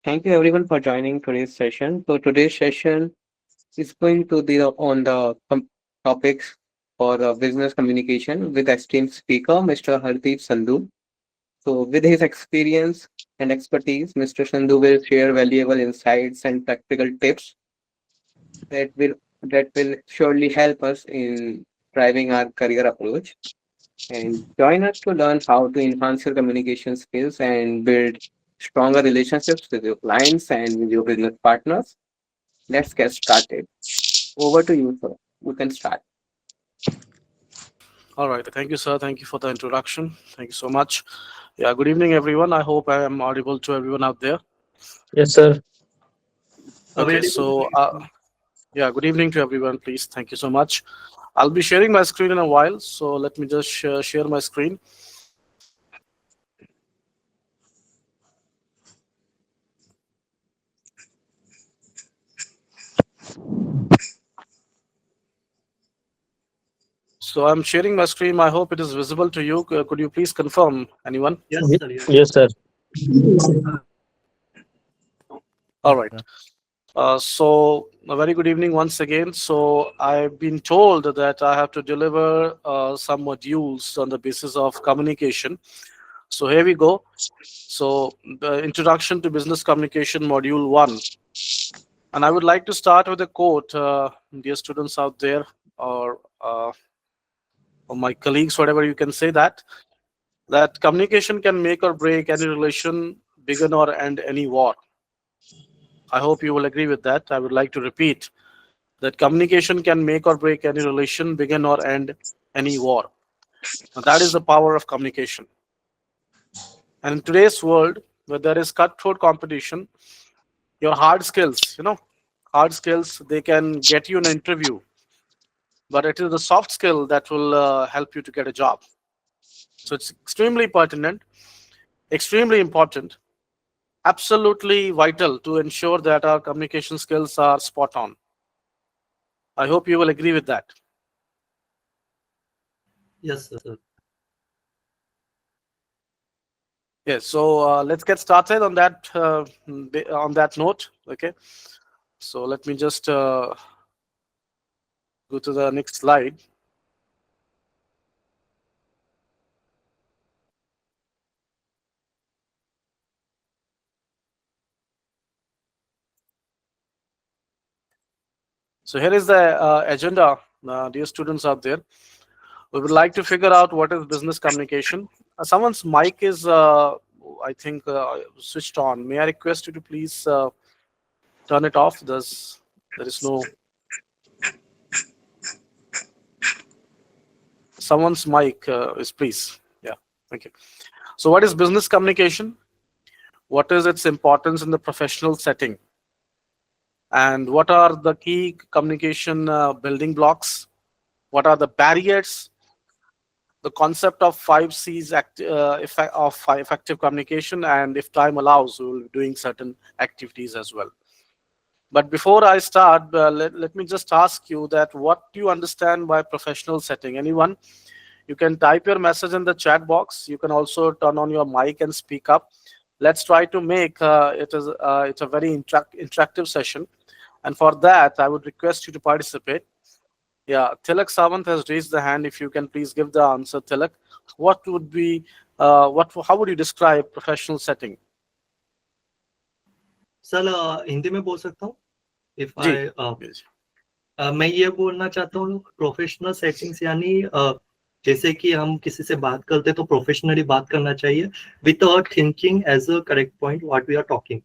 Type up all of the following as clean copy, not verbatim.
Thank you everyone for joining today's session. So today's session is going to be on the topics for business communication with esteemed speaker, Mr. Hardeep Sandhu. So with his experience and expertise, Mr. Sandhu will share valuable insights and practical tips that will that will surely help us in driving our career approach. And join us to learn how to enhance your communication skills and build stronger relationships with your clients and with your business partners. Let's get started. Over to you, sir. You can start. All right. Thank you, sir. Thank you for the introduction. Thank you so much. Yeah. Good evening, everyone. I hope I am audible to everyone out there. Yes, sir. Okay. Available. Yeah. Good evening to everyone. Please. Thank you so much. I'll be sharing my screen in a while. So let me just share my screen. So I'm sharing my screen. I hope it is visible to you. Could you please confirm, anyone? Yes, sir. Yes. Yes, sir. All right. So a very good evening once again. So I've been told that I have to deliver some modules on the basis of communication. So here we go. So the introduction to business communication module 1. And I would like to start with a quote, dear students out there, or my colleagues, whatever you can say, that communication can make or break any relation, begin or end any war. I hope you will agree with that. I would like to repeat that communication can make or break any relation, begin or end any war. Now, that is the power of communication. And in today's world, where there is cutthroat competition, your hard skills, they can get you an interview, but it is the soft skill that will help you to get a job. So it's extremely pertinent, extremely important, absolutely vital to ensure that our communication skills are spot on. I hope you will agree with that. Yes, sir. Yes, so let's get started on that note. Okay, so let me just go to the next slide. So here is the agenda, dear students out there. We would like to figure out what is business communication. Someone's mic is, I think, switched on. May I request you to please turn it off? There is no someone's mic is please. Yeah, thank you. So, what is business communication? What is its importance in the professional setting? And what are the key communication building blocks? What are the barriers? The concept of 5 C's effective communication, and if time allows, we will be doing certain activities as well. But before I start, let me just ask you that what do you understand by professional setting? Anyone? You can type your message in the chat box. You can also turn on your mic and speak up. Let's try to make it's a very interactive session. And for that, I would request you to participate. Yeah, Tilak Sawant has raised the hand. If you can please give the answer, Tilak. What would be, how would you describe professional setting? Sir Hindi में बोल सकता हूँ if जी, आई मैं ये बोलना चाहता हूँ professional settings यानी जैसे कि हम किसी से बात करते तो प्रोफेशनली बात करना चाहिए with thinking as a correct point what we are talking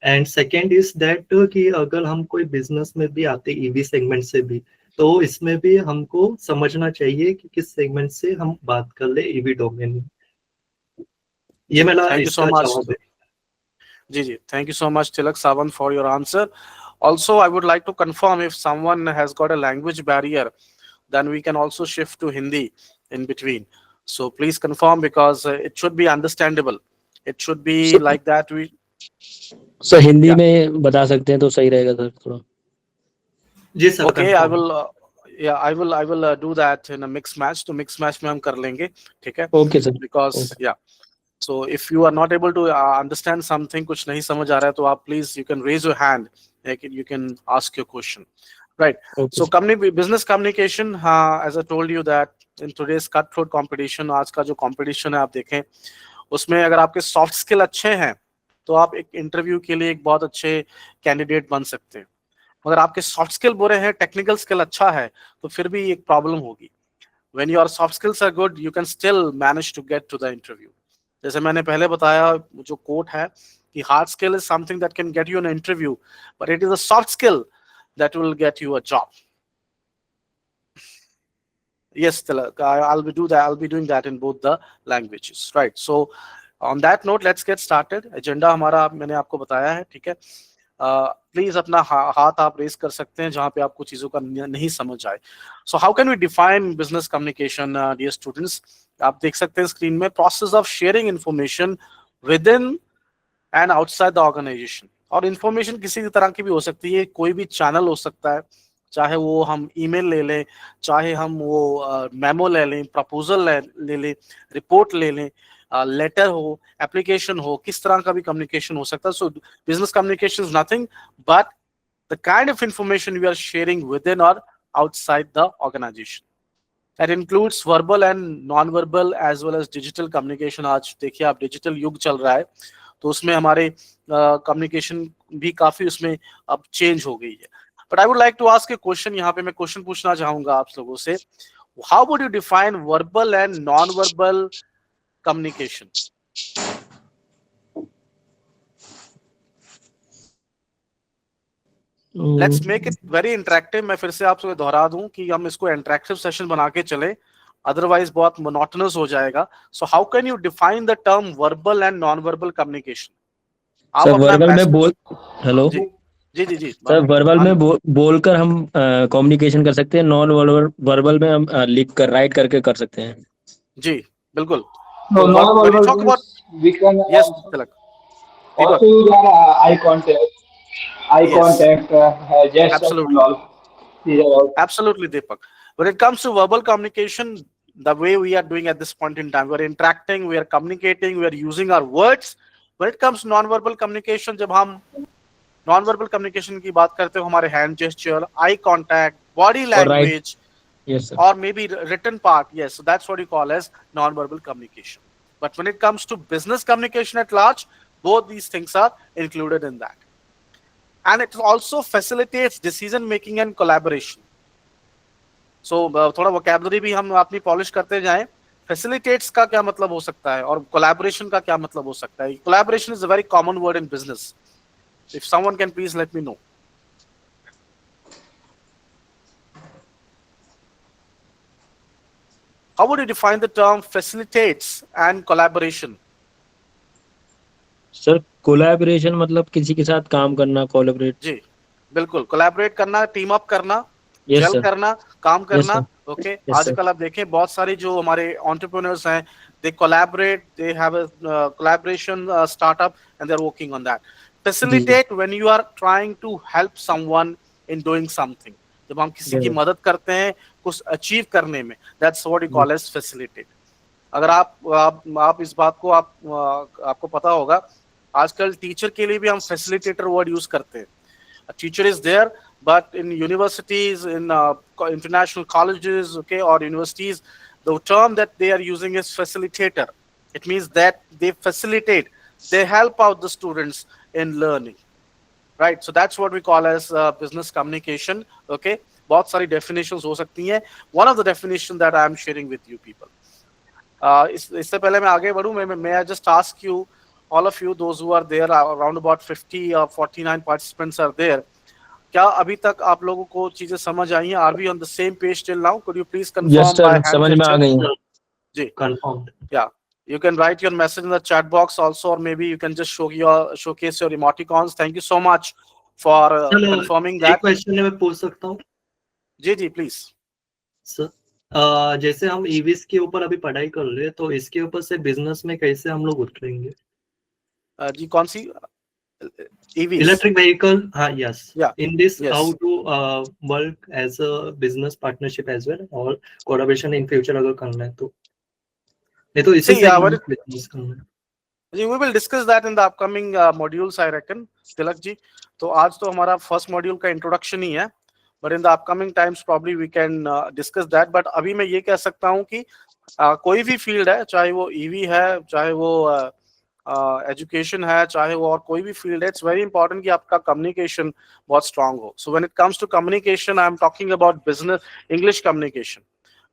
and second is that कि अगर हम कोई बिजनेस में भी आते ईवी सेगमेंट से भी तो इसमें भी हमको समझना चाहिए कि किस सेगमेंट से हम बात कर ले ईवी डोमेन में ये मेरा थैंक यू सो इसका मच. जवाब है Ji, thank you so much, Tilak Sawant, for your answer. Also, I would like to confirm if someone has got a language barrier, then we can also shift to Hindi in between. So please confirm because it should be understandable. It should be like that. Sir Hindi Yeah. में बता सकते हैं तो सही रहेगा sir थोड़ा. जी sir Okay, I confirm. will. Yeah, I will do that in a mix match. तो mix match में हम कर लेंगे, ठीक है? Okay sir. Because okay. yeah. So if you are not able to understand something, कुछ नहीं समझ आ रहा है, तो आप please you can raise your hand, you can ask your question, right? Okay, So business communication, as I told you that in today's cutthroat competition, आज का जो competition है आप देखें, उसमें अगर आपके सॉफ्ट स्किल अच्छे हैं तो आप एक इंटरव्यू के लिए एक बहुत अच्छे कैंडिडेट बन सकते हैं। मगर आपके सॉफ्ट स्किल बुरे हैं, टेक्निकल स्किल अच्छा है, तो फिर भी एक प्रॉब्लम होगी। When your soft skills are good, you can still manage to get to the interview. जैसे मैंने पहले बताया, जो कोट है कि hard skill is something that can get you an interview, but it is a soft skill that will get you a job. Yes, Tilak, I'll be doing that in both the languages, right? So on that note, let's get started. Agenda हमारा मैंने आपको बताया है, ठीक है? Please अपना हाथ आप रेस कर सकते हैं जहां पे आपको चीजों का नहीं समझ आए। So how can we define business communication, dear students? आप देख सकते हैं स्क्रीन में, process of sharing information with in and outside the organization. और इंफॉर्मेशन किसी भी तरह की भी हो सकती है, कोई भी चैनल हो सकता है, चाहे वो हम ईमेल ले लें, चाहे हम वो मेमो ले लें, प्रपोजल ले लें, रिपोर्ट ले लें, लेटर हो, एप्लीकेशन हो, किस तरह का भी कम्युनिकेशन हो सकता है। So business communication is nothing but the kind of information we are sharing within और outside the organisation. That includes verbal and non-verbal as well as digital communication। आज देखिए आप, डिजिटल युग चल रहा है, तो उसमें हमारे कम्युनिकेशन भी काफी उसमें अब चेंज हो गई है। But I would like to ask a question, यहाँ पे मैं क्वेश्चन पूछना चाहूंगा आप लोगों से, how would you define verbal and non verbal communication? Let's make it very interactive. मैं फिर से आपसे दोहरा दूं कि हम इसको इंटरेक्टिव सेशन बना के चले, अदरवाइज बहुत मोनोटोनस हो जाएगा। सो how can you define the term verbal and non verbal communication? आप सर अपना वर्बल में बोल, हेलो जी जी जी जी सर, वर्बल हाँ में जी बोलकर हम कम्युनिकेशन कर सकते हैं, नॉन वर्बल वर्बल में हम लिख कर, राइट करके कर सकते हैं। जी बिल्कुल। No, तो when we non-verbal talk about, means we can yes Tilak, also use our eye yes, contact, gestures and absolutely. all. These are all. Absolutely, Deepak. When it comes to verbal communication, the way we are doing at this point in time, we're interacting, we are communicating, we are using our words. When it comes to non-verbal communication, जब हम non-verbal communication की बात करते हो, हमारे hand gesture, eye contact, body और right, language, yes sir, or maybe written part, yes, so that's what you call as non-verbal communication. But when it comes to business communication at large, both these things are included in that. And it also facilitates decision making and collaboration. So थोड़ा vocabulary भी हम अपनी polish करते जाएं। Facilitates का क्या मतलब हो सकता है और collaboration का क्या मतलब हो सकता है? Collaboration is a very common word in business. If someone can please let me know. How would you define the term facilitates and collaboration? Sir collaboration मतलब किसी के साथ काम करना, कोलैबोरेट। जी बिल्कुल, कोलैबोरेट करना, टीम अप करना, यस जेल सर, करना, काम यस करना। सर, ओके, यस सर, आजकल आप देखें बहुत सारे जो हमारे एंटरप्रेन्योर्स हैं, they collaborate, they have a collaboration startup and they are working on that. जी facilitate when you are trying to help someone in doing something, जब हम किसी की जी मदद करते हैं कुछ अचीव करने में, दैट्स व्हाट यू जी कॉल एज फैसिलिटेट। अगर आप इस बात को आपको पता होगा, आजकल टीचर के लिए भी हम फैसिलिटेटर वर्ड यूज करते हैं। A teacher is there, but in universities, in international colleges, okay, or universities, the term that they are using is facilitator. It means that they facilitate, they help out the students in learning, right? So that's what we call as business communication. Okay, बहुत सारी definitions हो सकती हैं. One of the definitions that I am sharing with you people. इससे पहले मैं आगे बढ़ूं, may I just ask you, all of you, those who are there, around about 50 or 49 participants are there. क्या अभी तक आप लोगों को चीजें समझ आई हैं? Are we on the same page till now? Could you please yes confirm by sir, hand समझ में आ gesture? गई। जी, Confirmed. yeah. You can write your message in the chat box also, or maybe you can just showcase your emoticons. Thank you so much for चलो confirming एक that. Question है, मैं पूछ सकता हूँ जी जी please. सर? जैसे हम ईवीज के ऊपर अभी पढ़ाई कर रहे हैं, तो इसके ऊपर से बिजनेस में कैसे हम लोग उतरेंगे? जी कौन सी? EVs. इलेक्ट्रिक व्हीकल, हाँ, yes. Yeah. In this Yes. How to work as a business partnership as well और कोलैबोरेशन इन फ्यूचर अगर करना है तो, नहीं तो इसी See, सेगमेंट में बिजनेस करना है। जी, we will discuss that in the upcoming modules, I reckon, Tilak ji. तो आज तो हमारा फर्स्ट मॉड्यूल का इंट्रोडक्शन ही है, but in the upcoming times probably we can discuss that. But अभी मैं ये कह सकता हूँ कि कोई भी फील्ड है, चाहे वो ईवी है, चाहे वो एजुकेशन है, चाहे वो और कोई भी फील्ड है, इट्स वेरी इंपॉर्टेंट कि आपका कम्युनिकेशन बहुत स्ट्रांग हो. So when it comes to communication, I am talking about business English communication,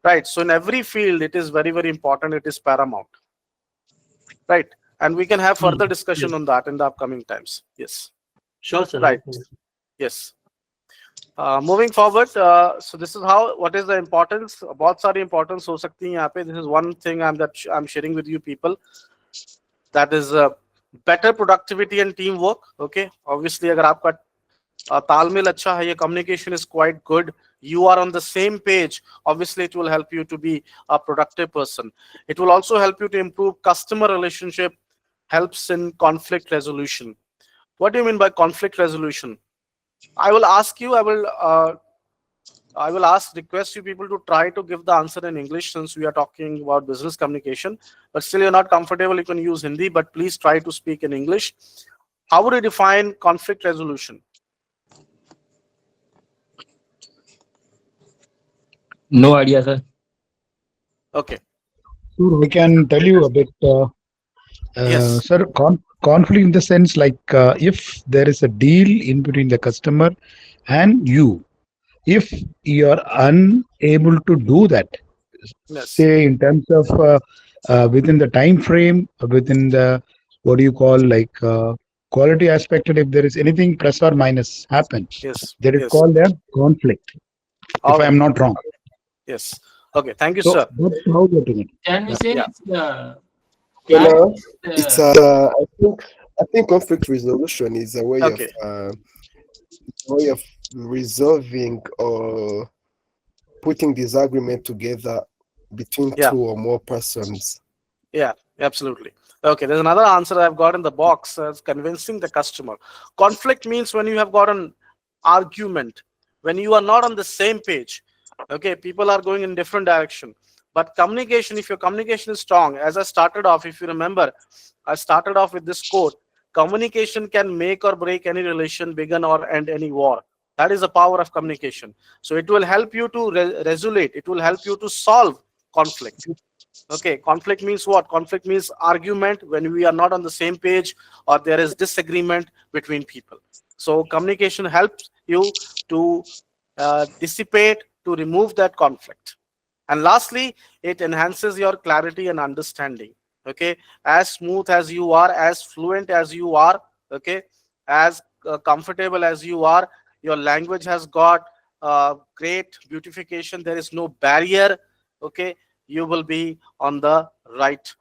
right? So in every field it is very, very important, it is paramount, right? And we can have further discussion Yes. on that in the upcoming times. Yes, Sure, sir. right. Yes. Moving forward, so this is how, what is the importance, बहुत सारी importance हो सकती है यहाँ पे. This is one thing I'm sharing with you people, that is better productivity and teamwork. Okay, obviously अगर आपका तालमेल अच्छा है, your communication is quite good, you are on the same page, obviously it will help you to be a productive person. It will also help you to improve customer relationship, helps in conflict resolution. What do you mean by conflict resolution? I will ask you, request you people to try to give the answer in English, since we are talking about business communication, but still you're not comfortable, you can use Hindi, but please try to speak in English. How would you define conflict resolution? No idea, sir. Okay. Sure, I can tell you a bit. Yes. Sir, conflict in the sense like if there is a deal in between the customer and you, if you are unable to do that, Yes. say in terms of within the time frame, within the what do you call like quality aspect, and if there is anything plus or minus happens, Yes. that is Yes. called a conflict. All If I right. am not wrong. Yes. Okay. Thank you, So sir. that's how we are doing it. Can we say Yeah. it's Hello. It's I think conflict resolution is Okay. a way of resolving or putting disagreement together between Yeah. two or more persons. Yeah, absolutely. Okay, there's another answer I've got in the box. It's convincing the customer. Conflict means when you have got an argument, when you are not on the same page. Okay, people are going in different direction. But communication, if your communication is strong, as I started off, if you remember, I started off with this quote: communication can make or break any relation, begin or end any war. That is the power of communication. So it will help you to resolve. It will help you to solve conflict. Okay, conflict means what? Conflict means argument when we are not on the same page or there is disagreement between people. So communication helps you to dissipate, to remove that conflict. And lastly, it enhances your clarity and understanding. Okay, as smooth as you are, as fluent as you are, okay, as comfortable as you are, your language has got great beautification. There is no barrier. Okay, you will be on the right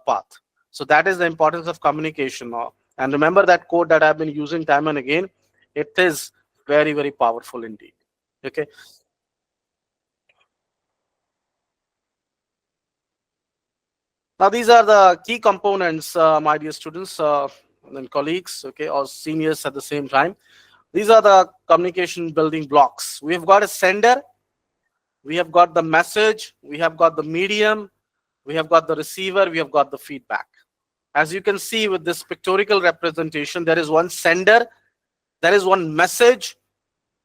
path. So that is the importance of communication. And remember that quote that I've been using time and again. It is very, very powerful indeed. Okay. Now these are the key components, my dear students and colleagues, okay, or seniors at the same time. These are the communication building blocks. We have got a sender, we have got the message, we have got the medium, we have got the receiver, we have got the feedback. As you can see with this pictorial representation, there is one sender, there is one message,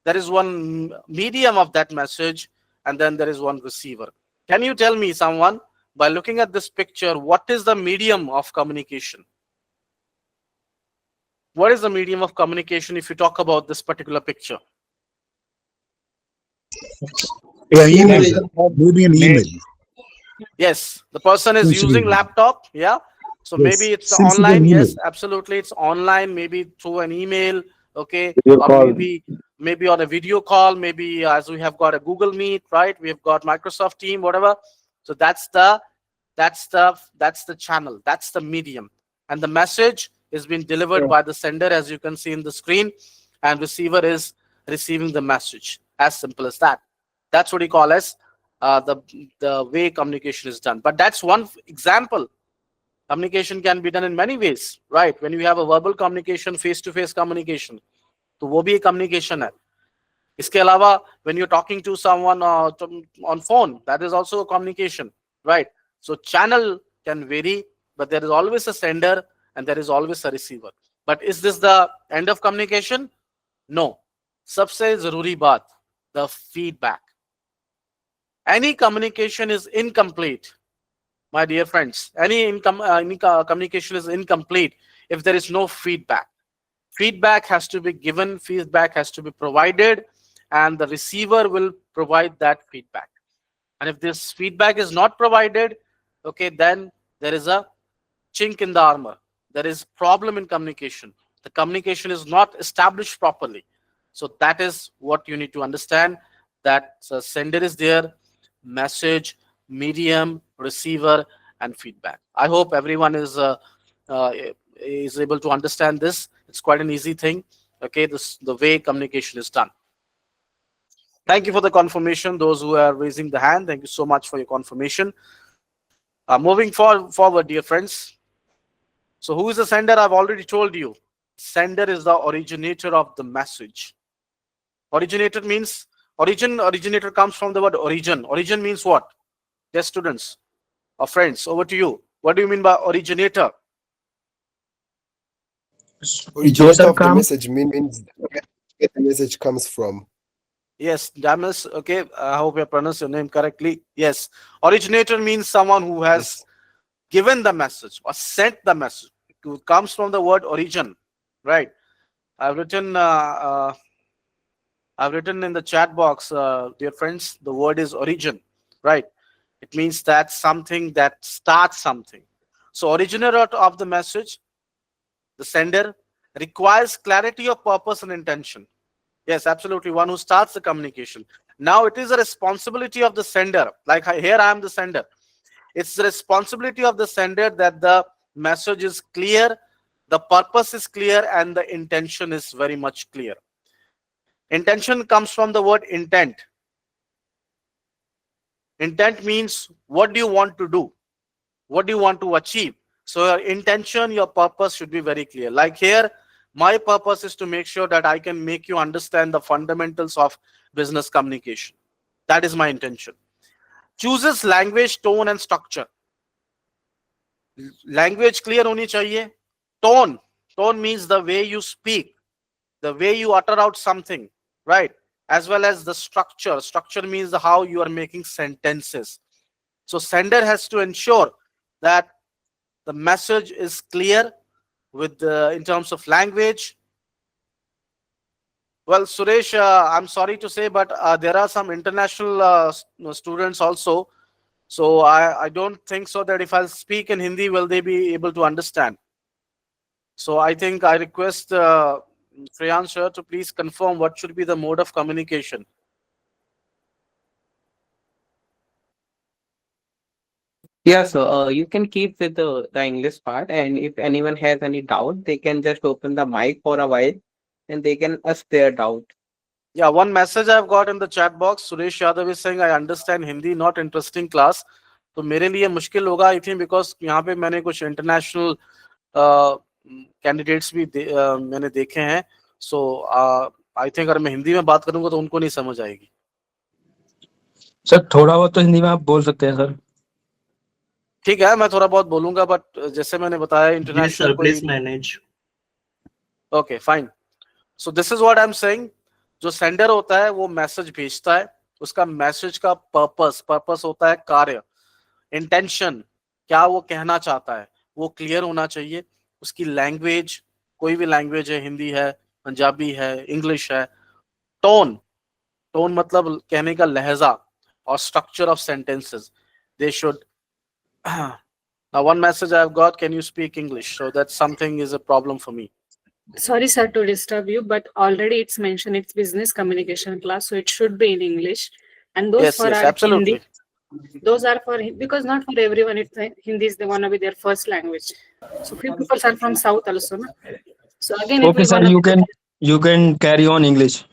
there is one medium of that message, and then there is one receiver. Can you tell me, someone, by looking at this picture, what is the medium of communication? What is the medium of communication if you talk about this particular picture? Yeah, email, sir. Maybe an email. Yes, the person is Essentially using email. laptop. Yeah. So Yes, maybe it's essentially online. an email. Yes, absolutely. It's online, maybe through an email. Okay. Video Or call. maybe on a video call, maybe as we have got a Google Meet, right? We have got Microsoft Team, whatever. So that's the channel, that's the medium. And the message is being delivered by the sender, as you can see in the screen, and receiver is receiving the message. As simple as that. That's what we call as the way communication is done. But that's one example. Communication can be done in many ways, right? When you have a verbal communication, face-to-face communication, तो वो भी एक communication है. इसके अलावा, when you're talking to someone on phone, that is also a communication, right? So channel can vary, but there is always a sender and there is always a receiver. But is this the end of communication? No. सबसे जरूरी बात, the feedback. Any communication is incomplete, my dear friends. Any communication is incomplete if there is no feedback. Feedback has to be given, feedback has to be provided, and the receiver will provide that feedback. And if this feedback is not provided, okay, then there is a chink in the armor. There is problem in communication. The communication is not established properly. So that is what you need to understand, that sender is there, message, medium, receiver, and feedback. I hope everyone is able to understand this. It's quite an easy thing. Okay, the way communication is done. Thank you for the confirmation. Those who are raising the hand, thank you so much for your confirmation. Moving forward, dear friends. So who is the sender? I've already told you. Sender is the originator of the message. Originator means, originator comes from the word origin. Origin means what? Dear students or friends, over to you. What do you mean by originator? Originator of the message means where the message comes from. Yes, Damas. Okay, I hope I pronounced your name correctly. Yes, originator means someone who has given the message or sent the message. It comes from the word origin, right? I've written in the chat box, dear friends, the word is origin, right? It means that something that starts something. So originator of the message, the sender, requires clarity of purpose and intention. Yes, absolutely. One who starts the communication. Now it is a responsibility of the sender. Like here I am the sender. It's the responsibility of the sender that the message is clear, the purpose is clear, and the intention is very much clear. Intention comes from the word intent. Intent means what do you want to do? What do you want to achieve? So your intention, your purpose should be very clear. Like here, my purpose is to make sure that I can make you understand the fundamentals of business communication. That is my intention. Chooses language, tone, and structure. Language clear honi chahiye. Tone means the way you speak, the way you utter out something, right? As well as the structure. Structure means how you are making sentences. So sender has to ensure that the message is clear with in terms of language. Well, Suresh, I'm sorry to say, but there are some international students also. So I don't think so that if I speak in Hindi, will they be able to understand? So I think I request Freyan sir to please confirm what should be the mode of communication. Yeah, so you can keep with the English part, and if anyone has any doubt, they can just open the mic for a while and they can ask their doubt. Yeah, one message I've got in the chat box. Suresh Yadav is saying, I understand Hindi, not interesting class. तो मेरे लिए मुश्किल होगा I think because यहाँ पे मैंने कुछ international candidates भी मैंने देखे हैं. सो आई थिंक अगर मैं हिंदी में बात करूंगा तो उनको नहीं समझ आएगी. सर थोड़ा बहुत तो हिंदी में आप बोल सकते हैं सर. ठीक है, मैं थोड़ा बहुत बोलूंगा, बट जैसे मैंने बताया international please manage. Okay fine. So this is what I am saying. जो सेंडर होता है वो मैसेज भेजता है, उसका मैसेज का पर्पस होता है कार्य, इंटेंशन, क्या वो कहना चाहता है वो क्लियर होना चाहिए. उसकी लैंग्वेज, कोई भी लैंग्वेज है, हिंदी है, पंजाबी है, इंग्लिश है. टोन मतलब कहने का लहजा, और structure of sentences they should. Now one message I've got, can you speak English? So that something is a problem for me. Sorry, sir, to disturb you, but already it's mentioned it's business communication class, so it should be in English. And those Yes, for yes, our absolutely. Hindi, those are for, because not for everyone, it's Hindi is they wanna be their first language. So few people are from South also, no? So again, Okay, sir, you can carry on English.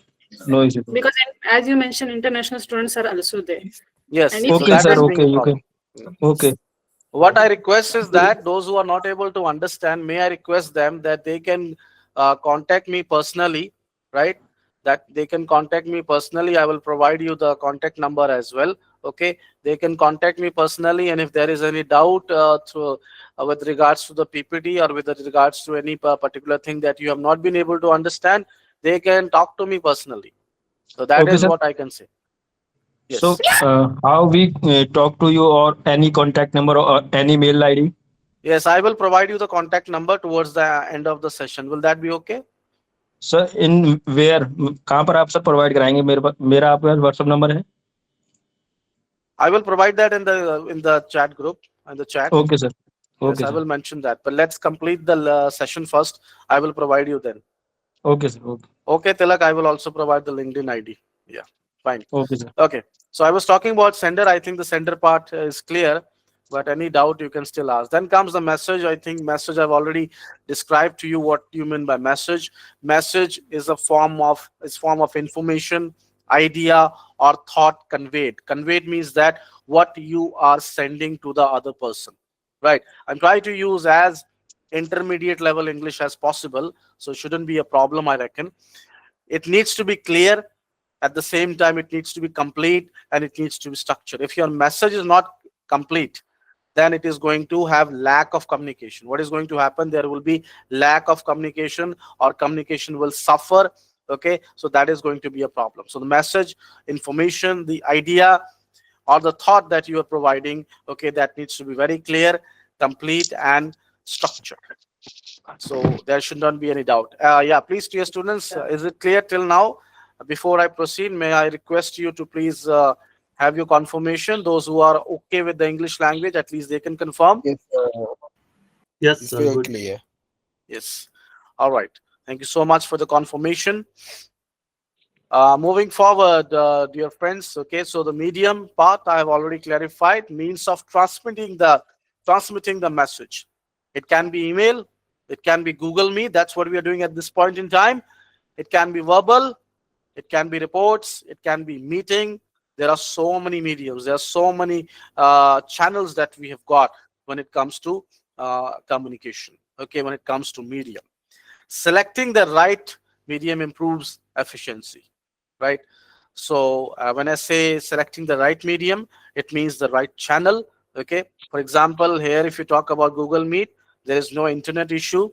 No issue. Because as you mentioned, international students are also there. Yes. And if so Okay, that sir. is being a Okay, you problem. can. Okay. What I request is that those who are not able to understand, may I request them that they can contact me personally, right? That they can contact me personally. I will provide you the contact number as well. okay, they can contact me personally, and if there is any doubt with regards to the PPT or with regards to any particular thing that you have not been able to understand, they can talk to me personally. So that Okay, is sir. what I can say. So, Yes. how we talk to you, or any contact number or any mail ID? Yes, I will provide you the contact number towards the end of the session. Will that be okay? Sir in where कहाँ पर आप sir provide कराएंगे? मेरा आपके पास WhatsApp number है? I will provide that in the chat group, in the chat. Okay, sir. Yes, Okay, I sir. will mention that. But let's complete the session first. I will provide you then. Okay, sir. Okay. Okay, Tilak, I will also provide the LinkedIn ID. Yeah, fine. Okay, sir. Okay, so I was talking about sender. I think the sender part is clear, but any doubt you can still ask. Then comes the message. I think message, I've already described to you what you mean by message. Message is a form of information, idea, or thought conveyed. Conveyed means that what you are sending to the other person, right? I'm trying to use as intermediate level English as possible, so it shouldn't be a problem, I reckon. It needs to be clear. At the same time, it needs to be complete, and it needs to be structured. If your message is not complete, then it is going to have lack of communication. What is going to happen? There will be lack of communication, or communication will suffer. Okay, so that is going to be a problem. So the message, information, the idea, or the thought that you are providing, okay, that needs to be very clear, complete, and structured. So there should not be any doubt. Yeah, please, dear students, is it clear till now? Before I proceed, may I request you to please have your confirmation. Those who are okay with the English language, at least they can confirm. Yes, Yes, it's sir. very Good. clear. Yes. All right. Thank you so much for the confirmation. Moving forward, dear friends, okay, so the medium part I have already clarified, means of transmitting the message. It can be email, it can be Google Meet. That's what we are doing at this point in time. It can be verbal, it can be reports, it can be meeting. There are so many mediums, there are so many channels that we have got when it comes to communication, okay, when it comes to medium. Selecting the right medium improves efficiency, right? So when I say selecting the right medium, it means the right channel, okay? For example, here, if you talk about Google Meet, there is no internet issue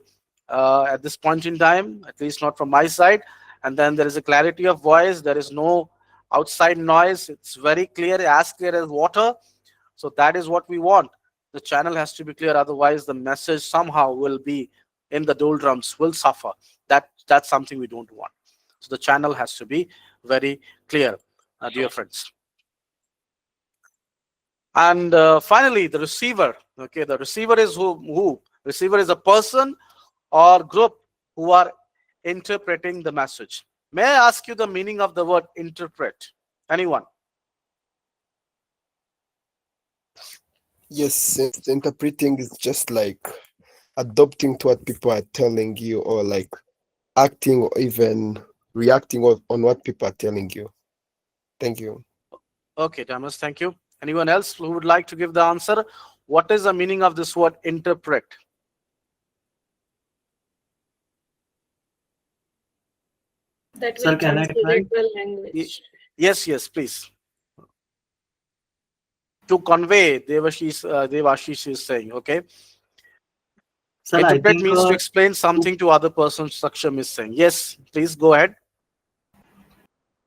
at this point in time, at least not from my side. And then there is a clarity of voice. There is no outside noise. It's very clear as water. So that is what we want. The channel has to be clear. Otherwise, the message somehow will be in the doldrums, will suffer. That's something we don't want. So the channel has to be very clear, dear friends. And finally, the receiver. Okay, the receiver is who? Receiver is a person or group who are interpreting the message. May I ask you the meaning of the word interpret? Anyone? Yes, interpreting is just like adopting to what people are telling you, or like acting or even reacting on what people are telling you. Thank you. Okay, Thomas, thank you. Anyone else who would like to give the answer? What is the meaning of this word interpret? That Sir, will can I translate try? the language. Yes, please. To convey, Devashish is saying, okay? Sir, I Interpret think means to explain something to other person, Saksham is saying. Yes, please go ahead.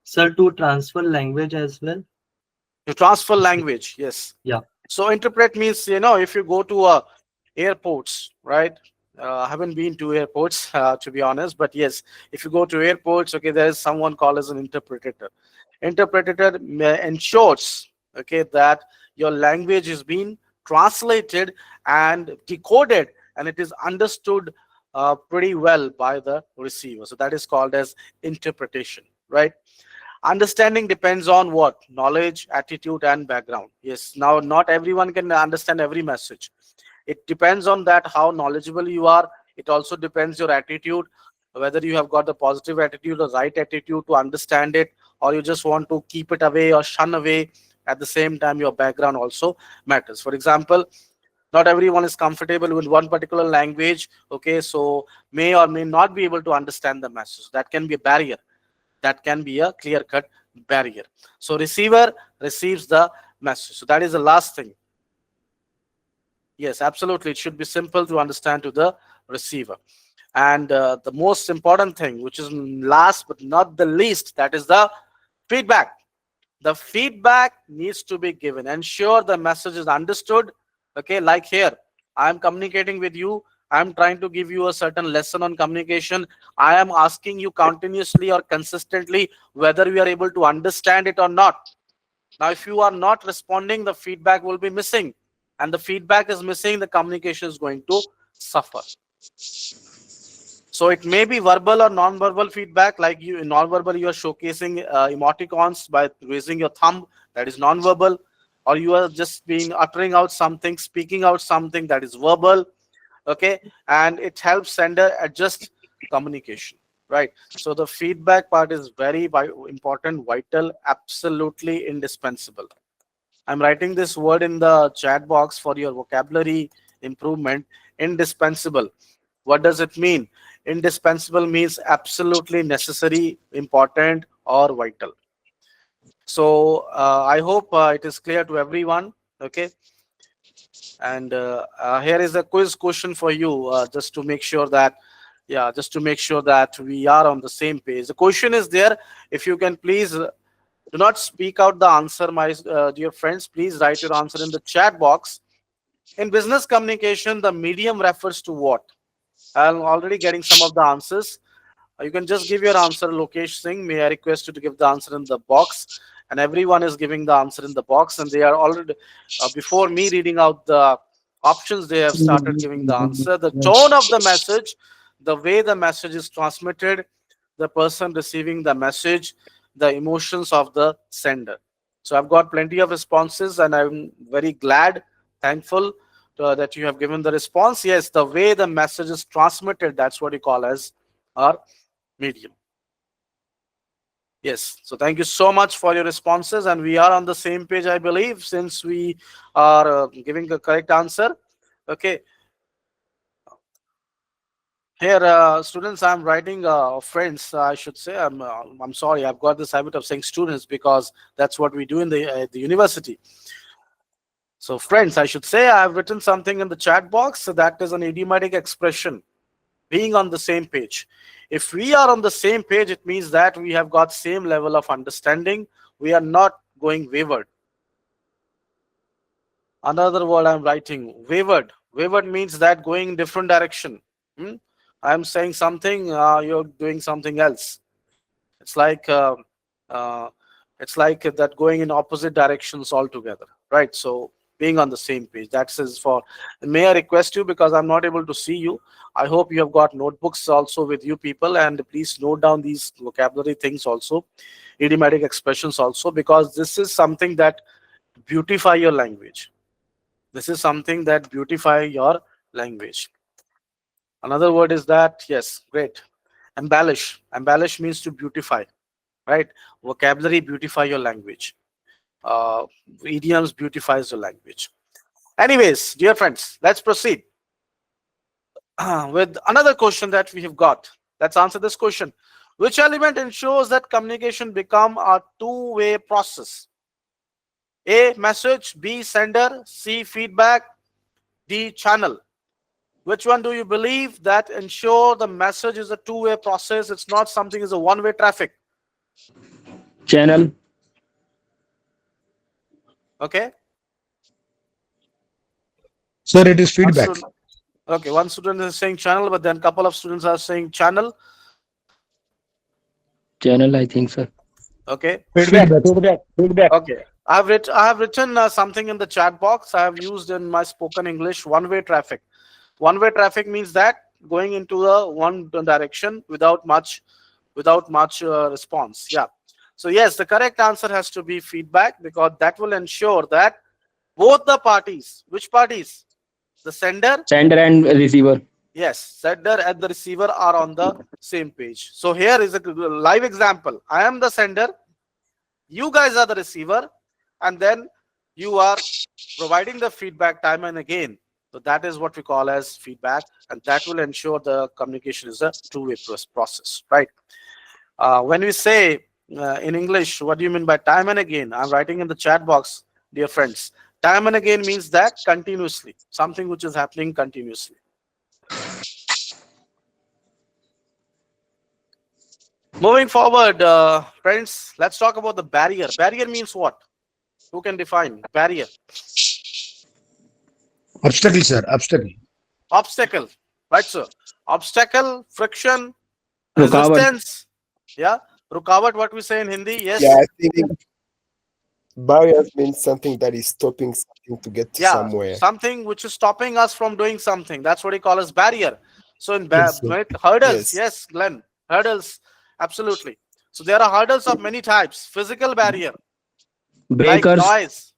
sir, to transfer language as well. To transfer language, yes. Yeah. So interpret means, if you go to airports, right? I haven't been to airports, to be honest, but yes, if you go to airports, okay, there is someone called as an interpreter. Interpreter ensures, okay, that your language is being translated and decoded, and it is understood pretty well by the receiver. So that is called as interpretation, right? Understanding depends on what? Knowledge, attitude, and background. Yes, now not everyone can understand every message. It depends on that, how knowledgeable you are. It also depends your attitude, whether you have got the positive attitude or right attitude to understand it, or you just want to keep it away or shun away. At the same time, your background also matters. For example, not everyone is comfortable with one particular language, okay, so may or may not be able to understand the message. That can be a barrier. That can be a clear-cut barrier. So receiver receives the message. So that is the last thing. Yes, absolutely. It should be simple to understand to the receiver. And the most important thing, which is last but not the least, that is the feedback. The feedback needs to be given. Ensure the message is understood. Okay, like here, I'm communicating with you. I'm trying to give you a certain lesson on communication. I am asking you continuously or consistently whether we are able to understand it or not. Now, if you are not responding, the feedback will be missing. And the feedback is missing, the communication is going to suffer. So it may be verbal or non-verbal feedback. Like you, in non-verbal, you are showcasing emoticons by raising your thumb. That is non-verbal. Or you are just uttering out something, speaking out something, that is verbal. Okay, and it helps sender adjust communication, right? So the feedback part is very important, vital, absolutely indispensable. I'm writing this word in the chat box for your vocabulary improvement. Indispensable. What does it mean? Indispensable means absolutely necessary, important, or vital. So I hope it is clear to everyone. Okay. And here is a quiz question for you, just to make sure that, just to make sure that we are on the same page. The question is there. If you can please do not speak out the answer, my dear friends. Please write your answer in the chat box. In business communication, the medium refers to what? I'm already getting some of the answers. You can just give your answer. Lokesh Singh, may I request you to give the answer in the box? And everyone is giving the answer in the box, and they are already, before me reading out the options, they have started giving the answer. The tone of the message, the way the message is transmitted, the person receiving the message, the emotions of the sender. So I've got plenty of responses, and I'm very glad, thankful that you have given the response. Yes, the way the message is transmitted, that's what you call as our medium. Yes, so thank you so much for your responses, and we are on the same page, I believe, since we are giving the correct answer. Okay. Here, students, I'm writing friends. I should say, I'm sorry, I've got this habit of saying students because that's what we do in the university. So friends, I should say, I've written something in the chat box. So that is an idiomatic expression, being on the same page. If we are on the same page, it means that we have got same level of understanding. We are not going wayward. Another word I'm writing, wayward. Wayward means that going in different direction. I'm saying something, you're doing something else. It's like that going in opposite directions altogether, right? So being on the same page, that is for. May I request you, because I'm not able to see you, I hope you have got notebooks also with you people, and please note down these vocabulary things also, idiomatic expressions also, because this is something that beautify your language. This is something that beautify your language. Another word is that, yes, great. Embellish. Embellish means to beautify, right? Vocabulary beautify your language. Idioms beautifies your language. Anyways, dear friends, let's proceed with another question that we have got. Let's answer this question. Which element ensures that communication become a two-way process? A, message. B, sender. C, feedback. D, channel. Which one do you believe that ensure the message is a two-way process? It's not something is a one-way traffic. Channel. Okay. Sir, it is feedback. Okay, one student is saying channel, but then a couple of students are saying channel. Channel, I think, sir. Okay. Feedback. Okay. I have written something in the chat box. I have used in my spoken English, one-way traffic. One-way traffic means that going into the one direction without much response. Yeah. So yes, the correct answer has to be feedback, because that will ensure that both the parties, which parties? The sender And receiver. Yes, sender and the receiver are on the same page. So here is a live example. I am the sender, you guys are the receiver, and then you are providing the feedback time and again. So that is what we call as feedback, and that will ensure the communication is a two-way process, right? When we say in English, what do you mean by time and again? I'm writing in the chat box. dear friends. Time and again means that continuously, something which is happening continuously. Moving forward, friends, let's talk about the barrier. Barrier means what? Who can define barrier? Obstacle, sir. Obstacle. Obstacle, right, sir? Obstacle, friction, रुकावट resistance. Yeah, rukawat, what we say in Hindi. Yes. Yeah, I think barriers means something that is stopping something to get to Yeah, somewhere. something which is stopping us from doing something. That's what he calls as barrier. So in Yes, sir. with hurdles, Yes. yes, Glenn, hurdles, absolutely. So there are hurdles of many types. Physical barrier, like breakers noise,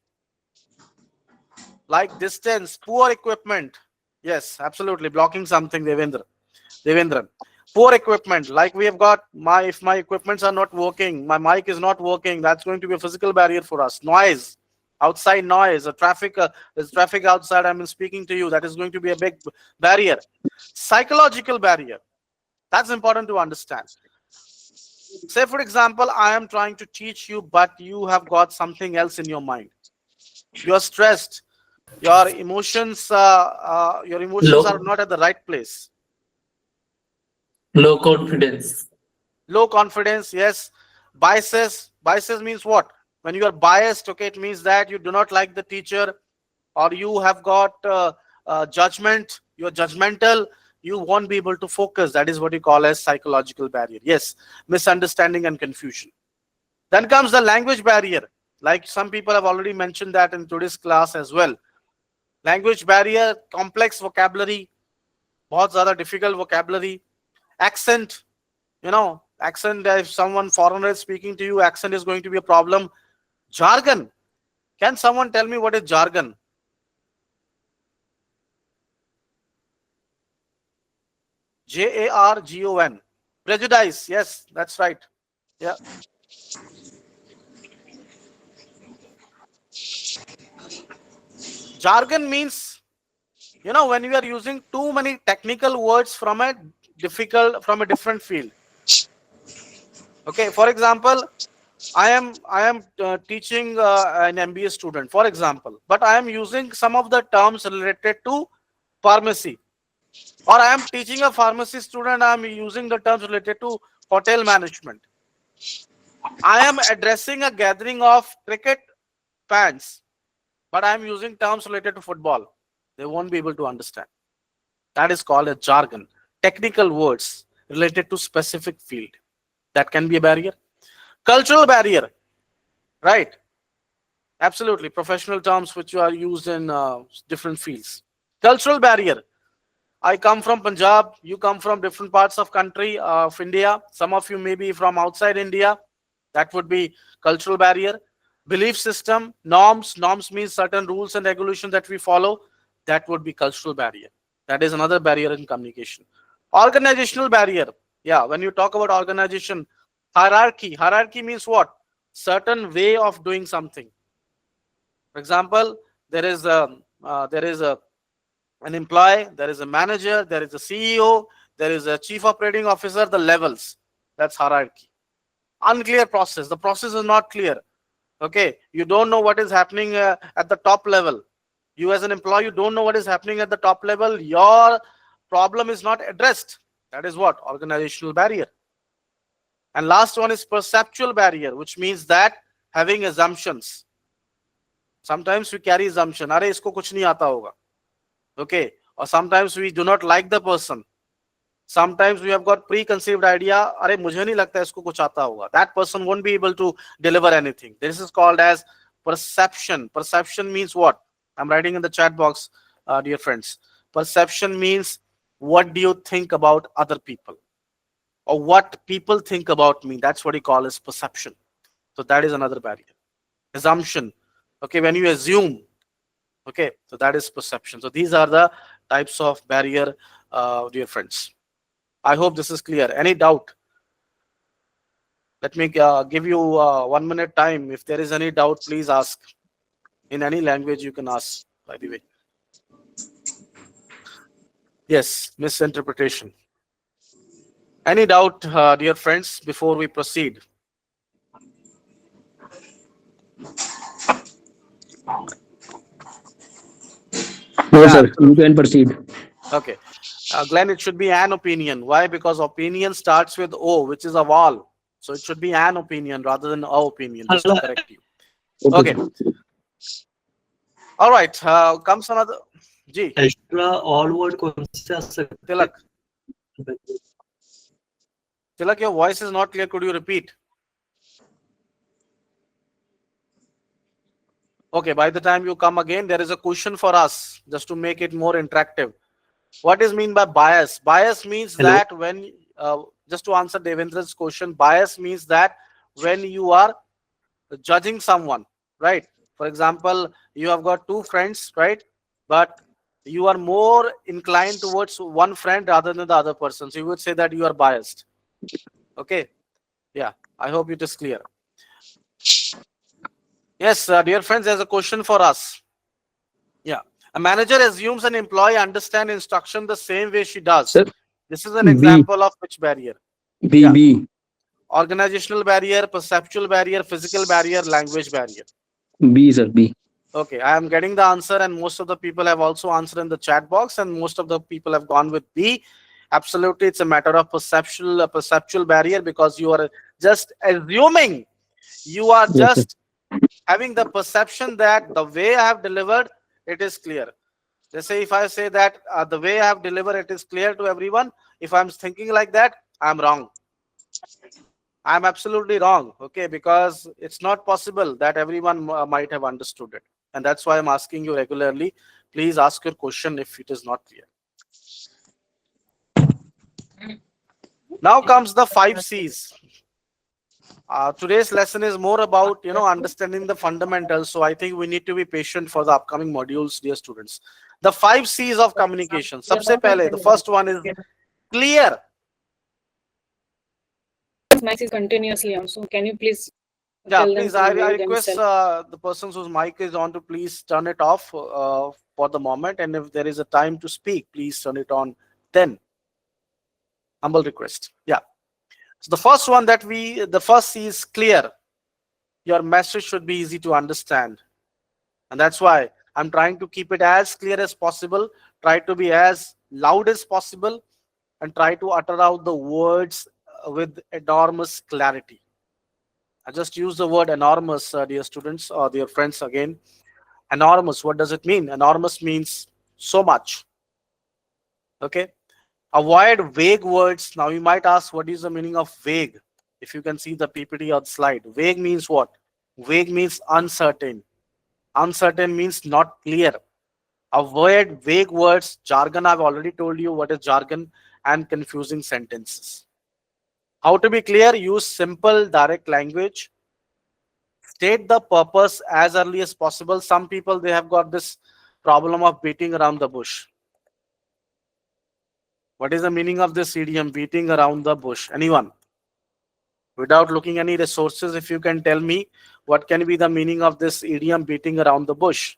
like distance, poor equipment. Yes, absolutely, blocking something, Devendran. Poor equipment, like we have got if my equipments are not working, my mic is not working, that's going to be a physical barrier for us. Noise, outside noise, there's traffic outside, I'm speaking to you, that is going to be a big barrier. Psychological barrier, that's important to understand. Say for example, I am trying to teach you, but you have got something else in your mind. You are stressed, your emotions are Low, not at the right place. low confidence. Low confidence, yes. Biases means what? When you are biased, okay, it means that you do not like the teacher, or you have got judgment, you're judgmental, you won't be able to focus. That is what you call as psychological barrier. Yes, misunderstanding and confusion. Then comes the language barrier, like some people have already mentioned that in today's class as well. Language barrier, complex vocabulary, बहुत ज़्यादा difficult vocabulary. Accent, accent, if someone foreigner is speaking to you, accent is going to be a problem. Jargon, can someone tell me what is jargon? Jargon. Prejudice, yes, that's right. Yeah. Jargon means, when you are using too many technical words from a different field. Okay, for example, I am teaching an MBA student, for example, but I am using some of the terms related to pharmacy. Or I am teaching a pharmacy student, I am using the terms related to hotel management. I am addressing a gathering of cricket fans, but I am using terms related to football. They won't be able to understand. That is called a jargon. Technical words related to specific field. That can be a barrier. Cultural barrier, right? Absolutely. Professional terms which are used in different fields. Cultural barrier. I come from Punjab. You come from different parts of country of India. Some of you may be from outside India. That would be cultural barrier. Belief system, norms. Norms means certain rules and regulations that we follow. That would be cultural barrier. That is another barrier in communication. Organizational barrier. Yeah, when you talk about organization, hierarchy. Hierarchy means what? Certain way of doing something. For example, there is an employee, there is a manager, there is a CEO, there is a chief operating officer, the levels. That's hierarchy. Unclear process. The process is not clear. Okay, you don't know what is happening at the top level. You as an employee, you don't know what is happening at the top level. Your problem is not addressed. That is what? Organizational barrier. And last one is perceptual barrier, which means that having assumptions. Sometimes we carry assumption. Are isko kuch nahi aata hoga. Okay. Or sometimes we do not like the person. Sometimes we have got preconceived idea. Are mujhe nahi lagta isko kuch aata hoga. That person won't be able to deliver anything. This is called as perception. Perception means what? I'm writing in the chat box, dear friends. Perception means what do you think about other people? Or what people think about me. That's what you call as perception. So that is another barrier. Assumption. Okay, when you assume. Okay, so that is perception. So these are the types of barrier, dear friends. I hope this is clear. Any doubt? Let me give you 1 minute time. If there is any doubt, please ask. In any language you can ask, by the way. Yes, misinterpretation. Any doubt, dear friends, before we proceed? No, Yeah, sir. You absolutely. can proceed. Okay. Glenn, it should be an opinion. Why? Because opinion starts with O, which is a vowel. So it should be an opinion rather than a opinion, just to correct you. Okay, Okay. sir. All right. Comes another. G. Extra all word कौन से आ सकते Tilak. Tilak, your voice is not clear. Could you repeat? Okay. By the time you come again, there is a question for us just to make it more interactive. What is mean by bias? Bias means Hello? that when, just to answer Devendra's question, bias means that when you are judging someone, right? For example, you have got two friends, right? But you are more inclined towards one friend rather than the other person. So you would say that you are biased. Okay. Yeah. I hope it is clear. Yes, dear friends, there's a question for us. Yeah. A manager assumes an employee understands instruction the same way she does. Sir, This is an B, example of which barrier? B, Yeah. B, Organizational barrier, perceptual barrier, physical barrier, language barrier. B, sir, B. Okay, I am getting the answer, and most of the people have also answered in the chat box, and most of the people have gone with B. Absolutely, it's a matter of perceptual barrier, because you are just assuming, you are Yes, sir. just having the perception that the way I have delivered, it is clear. They say, if I say that the way I have delivered, it is clear to everyone, if I'm thinking like that, I'm wrong. I'm absolutely wrong, okay, because it's not possible that everyone might have understood it. And that's why I'm asking you regularly, please ask your question if it is not clear. Now comes the 5 C's. Today's lesson is more about, understanding the fundamentals. So I think we need to be patient for the upcoming modules, dear students. The 5 C's of communication. Sabse pehle, the first one is clear. Mic is continuously on, so can you please Yeah, tell them please, to I mute request themselves? the persons whose mic is on to please turn it off for the moment. And if there is a time to speak, please turn it on then. Humble request. Yeah. So the first C is clear. Your message should be easy to understand. And that's why I'm trying to keep it as clear as possible, try to be as loud as possible, and try to utter out the words with enormous clarity. I just use the word enormous, dear students or dear friends again. Enormous, what does it mean? Enormous means so much. Okay. Avoid vague words. Now you might ask, what is the meaning of vague? If you can see the PPT or the slide. Vague means what? Vague means uncertain. Uncertain means not clear. Avoid vague words. Jargon, I've already told you what is jargon, and confusing sentences. How to be clear? Use simple, direct language. State the purpose as early as possible. Some people, they have got this problem of beating around the bush. What is the meaning of this idiom, beating around the bush? Anyone? Without looking any resources, if you can tell me what can be the meaning of this idiom, beating around the bush?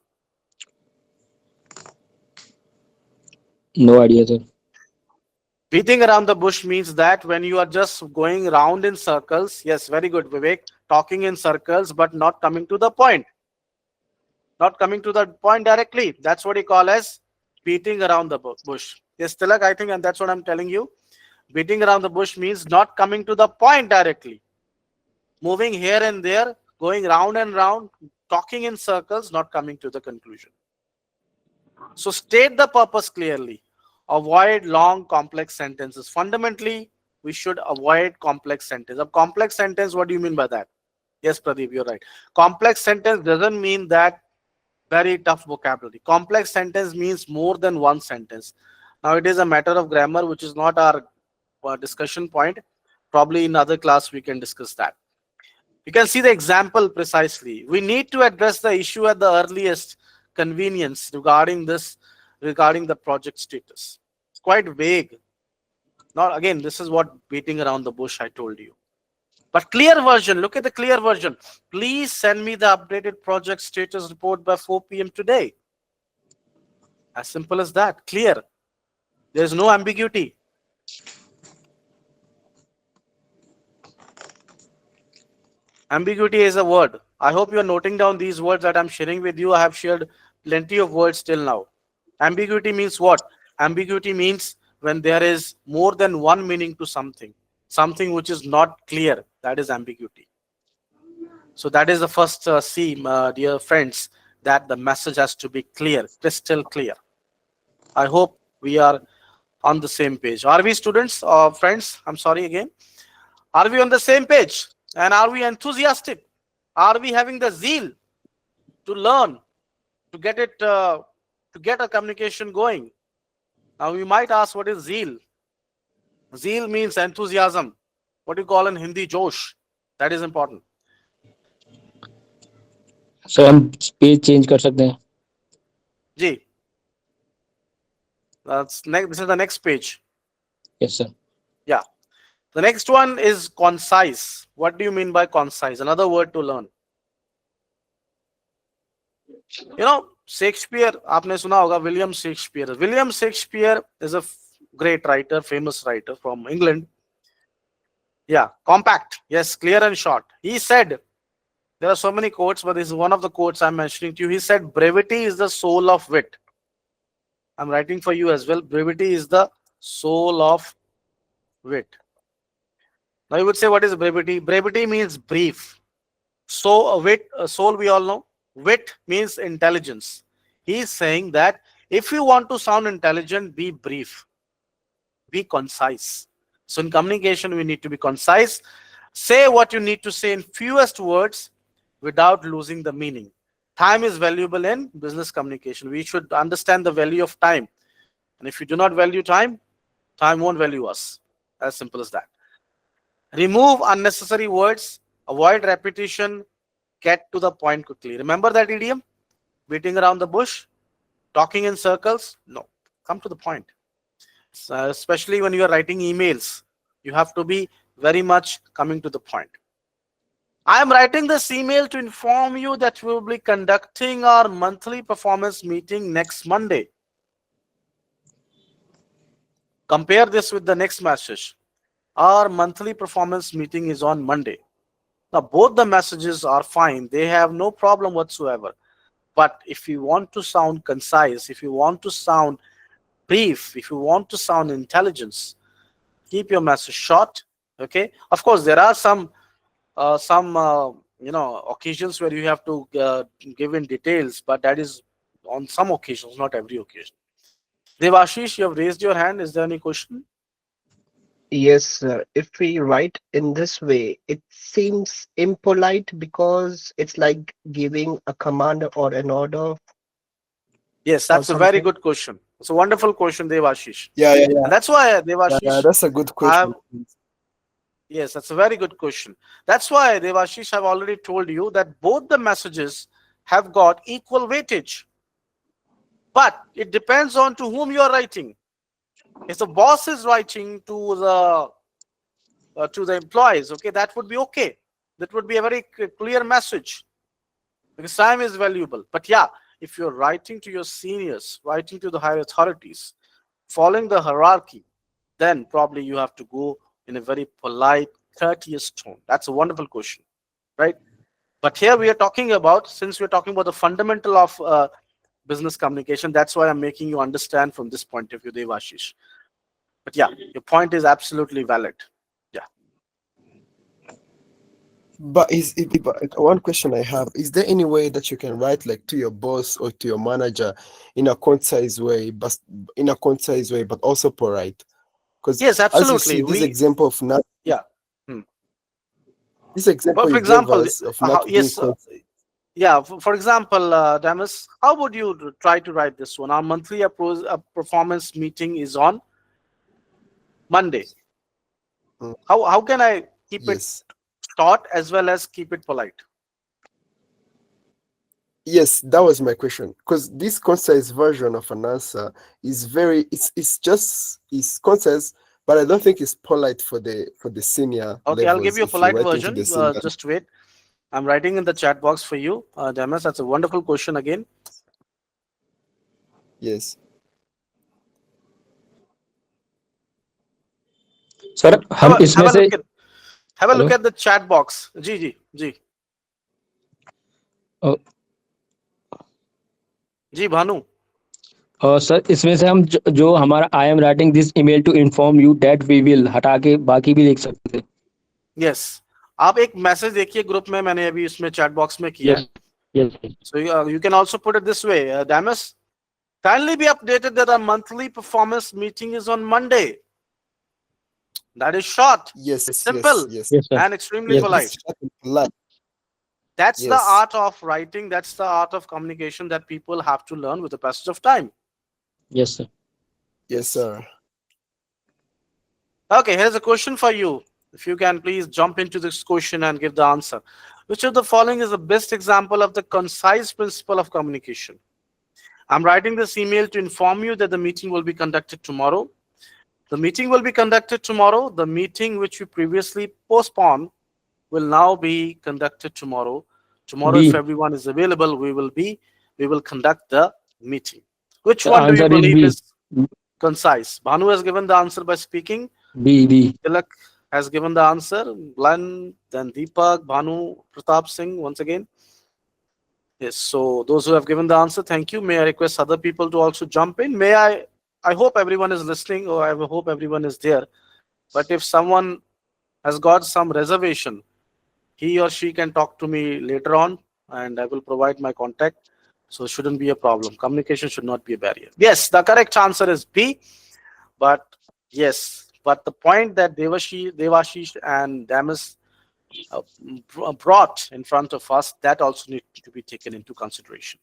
No idea, sir. Beating around the bush means that when you are just going round in circles, yes, very good, Vivek, talking in circles, but not coming to the point. Not coming to the point directly. That's what you call as beating around the bush. Yes, Tilak, I think, and that's what I'm telling you. Beating around the bush means not coming to the point directly. Moving here and there, going round and round, talking in circles, not coming to the conclusion. So state the purpose clearly. Avoid long, complex sentences. Fundamentally, we should avoid complex sentence. A complex sentence, what do you mean by that? Yes, Pradeep, you're right. Complex sentence doesn't mean that very tough vocabulary. Complex sentence means more than one sentence. Now, it is a matter of grammar, which is not our discussion point. Probably in other class, we can discuss that. You can see the example precisely. We need to address the issue at the earliest convenience regarding the project status. It's quite vague. Not again, this is what beating around the bush I told you. But clear version, look at the clear version. Please send me the updated project status report by 4 p.m. today. As simple as that. Clear. There's no ambiguity. Ambiguity is a word. I hope you are noting down these words that I'm sharing with you. I have shared plenty of words till now. Ambiguity means what? Ambiguity means when there is more than one meaning to something, something which is not clear. That is ambiguity. So that is the first C, dear friends, that the message has to be clear, crystal clear. I hope we are on the same page. Are we students or friends? I'm sorry again. Are we on the same page? And are we enthusiastic? Are we having the zeal to learn, to get it, to get a communication going? Now you might ask, what is zeal? Zeal means enthusiasm. What do you call in Hindi? Josh. That is important. Sir हम page change कर सकते हैं. Ji. That's next. This is the next page. Yes sir. Yeah. The next one is concise. What do you mean by concise? Another word to learn. You know, Shakespeare, आपने सुना होगा William Shakespeare. William Shakespeare is a great writer, famous writer from England. Yeah, compact. Yes, clear and short. He said, there are so many quotes, but this is one of the quotes I'm mentioning to you. He said, brevity is the soul of wit. I'm writing for you as well. Brevity is the soul of wit. Now you would say, what is brevity? Brevity means brief. So wit, soul we all know. Wit means intelligence. He is saying that if you want to sound intelligent, be brief, be concise. So in communication, we need to be concise. Say what you need to say in fewest words without losing the meaning. Time is valuable in business communication. We should understand the value of time. And if you do not value time, time won't value us. As simple as that. Remove unnecessary words, avoid repetition, get to the point quickly. Remember that idiom? Beating around the bush, talking in circles? No, come to the point. So especially when you are writing emails, you have to be very much coming to the point. I am writing this email to inform you that we will be conducting our monthly performance meeting next Monday. Compare this with the next message. Our monthly performance meeting is on Monday. Now, both the messages are fine. They have no problem whatsoever. But if you want to sound concise, if you want to sound brief, if you want to sound intelligence, keep your message short. Okay. Of course, there are some occasions where you have to give in details, but that is on some occasions, not every occasion. Devashish, you have raised your hand. Is there any question? Yes, sir. If we write in this way, it seems impolite because it's like giving a command or an order. Yes, that's a very good question. It's a wonderful question, Devashish. Yeah. And that's why, Devashish. Yeah, that's a good question. Yes, that's a very good question. That's why, Devashish, I've already told you that both the messages have got equal weightage. But it depends on to whom you are writing. If the boss is writing to the employees, okay, that would be okay. That would be a very clear message because time is valuable. But yeah, if you're writing to your seniors, writing to the higher authorities, following the hierarchy, then probably you have to go in a very polite, courteous tone. That's a wonderful question, right? But here we are talking about, since we're talking about the fundamental of business communication, that's why I'm making you understand from this point of view, Devashish. But yeah, your point is absolutely valid. Yeah. But one question I have, is there any way that you can write like to your boss or to your manager in a concise way, but also polite? Because yes, absolutely. As you see, this example of not. Yeah. This example for example, of not yes. being Yeah. For example, Damas, how would you try to write this one? Our monthly performance meeting is on Monday. How can I keep it short as well as keep it polite? Yes, that was my question. Because this concise version of an answer is it's concise, but I don't think it's polite for the senior. Okay, I'll give you a polite writing to version. the senior. Just wait. I'm writing in the chat box for you, Damas. That's a wonderful question again. Yes. Sir हम इसमें से Have a look Hello? at the chat box. जी. Oh, जी Bhanu. Sir इसमें से हम जो हमारा I am writing this email to inform you that we will हटा के बाकी भी लिख सकते हैं. Yes. आप एक मैसेज देखिए ग्रुप में, मैंने अभी इसमें चैट बॉक्स में किया है. Yes. So you can also put it this way. Damas, kindly be updated that our monthly performance meeting is on Monday. That is short, Yes, simple, yes. Yes, sir. and extremely Yes. polite. Polite. That's the Yes. art of writing. That's the art of communication that people have to learn with the passage of time. Yes, sir. Yes, sir. Okay, here's a question for you. If you can please jump into this question and give the answer. Which of the following is the best example of the concise principle of communication? I'm writing this email to inform you that the meeting will be conducted tomorrow. The meeting will be conducted tomorrow. The meeting which we previously postponed will now be conducted tomorrow. Tomorrow, B. if everyone is available, we will conduct the meeting. Which The one do you answer is believe B. is concise? Bhanu has given the answer by speaking. B. Tilak has given the answer. Glenn, then Deepak, Bhanu, Pratap Singh, once again. Yes, so those who have given the answer, thank you. May I request other people to also jump in? I hope everyone is listening, or I hope everyone is there. But if someone has got some reservation, he or she can talk to me later on, and I will provide my contact. So it shouldn't be a problem. Communication should not be a barrier. Yes, the correct answer is B. But but the point that Devashish and Damas brought in front of us, that also needs to be taken into consideration.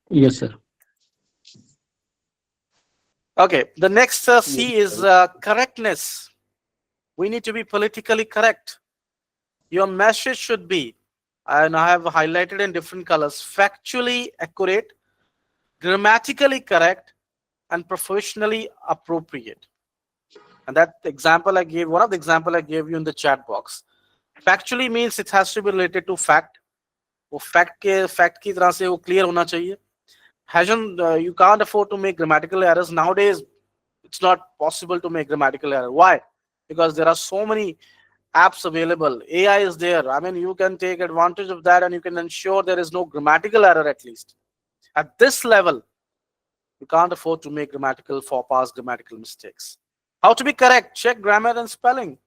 Yes, sir. Okay, the next C is correctness. We need to be politically correct. Your message should be, and I have highlighted in different colors, factually accurate, grammatically correct, and professionally appropriate. And that example I gave, one of the example I gave you in the chat box. Factually means it has to be related to fact. वो fact की तरह से वो clear होना चाहिए. You can't afford to make grammatical errors nowadays. It's not possible to make grammatical error. Why? Because there are so many apps available. AI is there. I mean, you can take advantage of that and you can ensure there is no grammatical error at least. At this level, you can't afford to make grammatical faux pas, grammatical mistakes. How to be correct? Check grammar and spelling.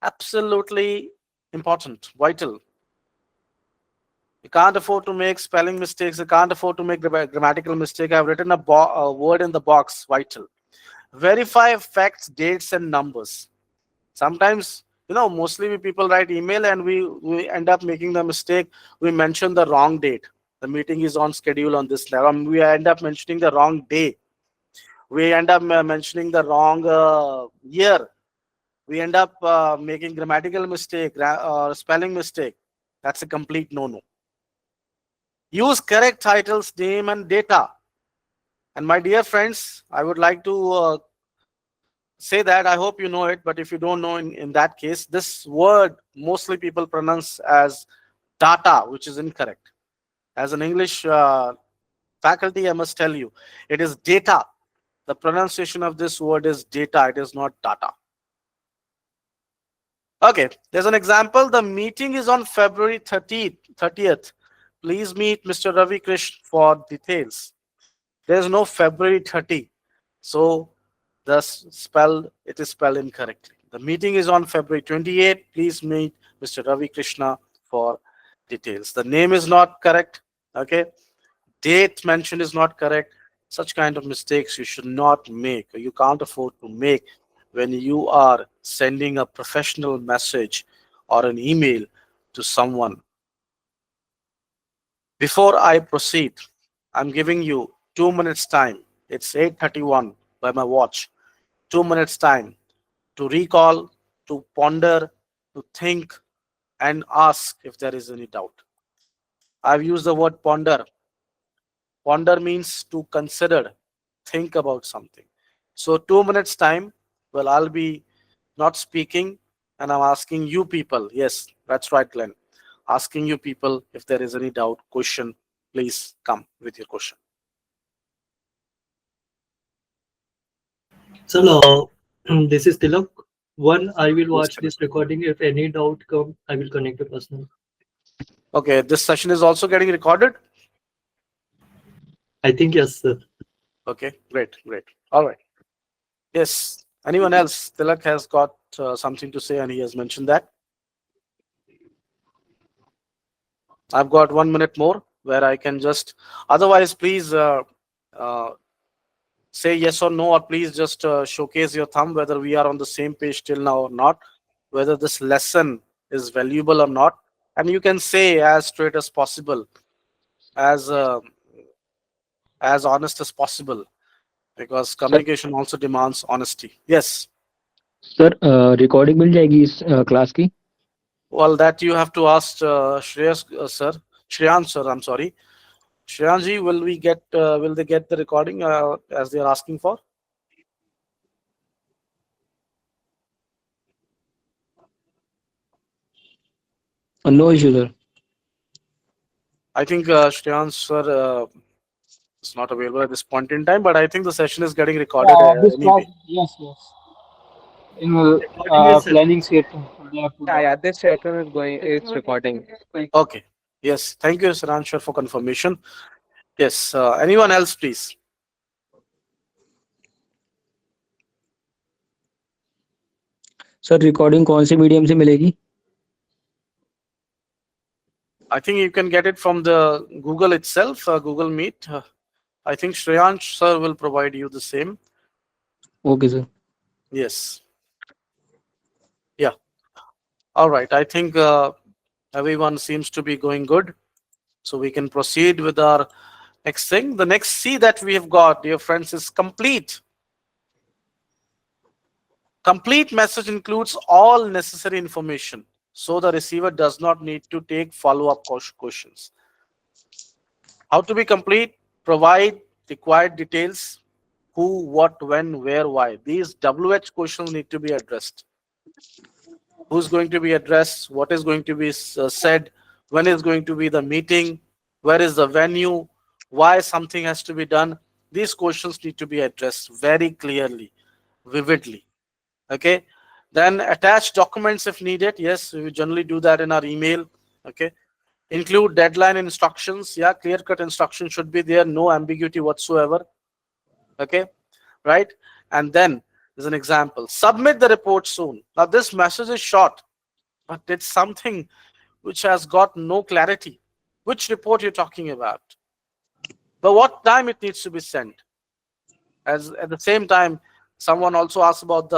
Absolutely important, vital. You can't afford to make spelling mistakes. You can't afford to make grammatical mistake. I've written a word in the box, vital. Verify facts, dates, and numbers. Sometimes, mostly we people write email and we end up making the mistake. We mention the wrong date. The meeting is on schedule on this level. We end up mentioning the wrong day. We end up mentioning the wrong year. We end up making grammatical mistake or spelling mistake. That's a complete no-no. Use correct titles, name, and data. And my dear friends, I would like to say that I hope you know it, but if you don't know, in that case, this word mostly people pronounce as data, which is incorrect. As an English faculty, I must tell you, it is data. The pronunciation of this word is data, it is not data. Okay, there's an example. The meeting is on February 30th. Please meet Mr. Ravi Krishna for details. There's no February 30. So it is spelled incorrectly. The meeting is on February 28th. Please meet Mr. Ravi Krishna for details. The name is not correct. Okay. Date mentioned is not correct. Such kind of mistakes you should not make, or you can't afford to make when you are sending a professional message or an email to someone. Before I proceed, I'm giving you 2 minutes time. It's 8:31 by my watch. 2 minutes time to recall, to ponder, to think, and ask if there is any doubt. I've used the word ponder. Ponder means to consider, think about something. So 2 minutes time, well, I'll be not speaking and I'm asking you people. Yes, that's right, Glenn. Asking you people if there is any doubt, question, please come with your question. So, this is Tilak. One, I will watch Yes. this recording. If any doubt come, I will connect the person. Okay, this session is also getting recorded. I think yes, sir. Okay, great. All right. Yes. Anyone else? Tilak has got something to say, and he has mentioned that. I've got 1 minute more where I can just. Otherwise, please uh, say yes or no, or please just showcase your thumb whether we are on the same page till now or not, whether this lesson is valuable or not, and you can say as straight as possible, as honest as possible, because sir communication also demands honesty. Yes. Sir recording मिल जाएगी इस class की? Well, that you have to ask Shreyas sir, Shreyan sir. I'm sorry, Shreyanji. Will they get the recording as they are asking for? No issue sir. I think Shreyan sir is not available at this point in time, but I think the session is getting recorded This class, anyway. yes. In Recording is planning set, they have to Yeah, this session is recording. Okay. Yes. Thank you, Shreyan sir, for confirmation. Yes. Anyone else, please? Sir recording कौन से medium से मिलेगी? I think you can get it from the Google itself, Google Meet. I think Shreyan sir will provide you the same. Okay sir. Yes. Yeah. All right. I think everyone seems to be going good. So we can proceed with our next thing. The next C that we have got, dear friends, is complete. Complete message includes all necessary information, so the receiver does not need to take follow-up questions. How to be complete? Provide required details: who, what, when, where, why. These WH questions need to be addressed. Who's going to be addressed? What is going to be said? When is going to be the meeting? Where is the venue? Why something has to be done? These questions need to be addressed very clearly, vividly. Okay. Then attach documents if needed. Yes, we generally do that in our email. Okay. Include deadline instructions. Yeah, clear-cut instruction should be there. No ambiguity whatsoever. Okay. Right. And then there's an example. Submit the report soon. Now this message is short, but it's something which has got no clarity. Which report you're talking about? But what time it needs to be sent? As at the same time, someone also asked about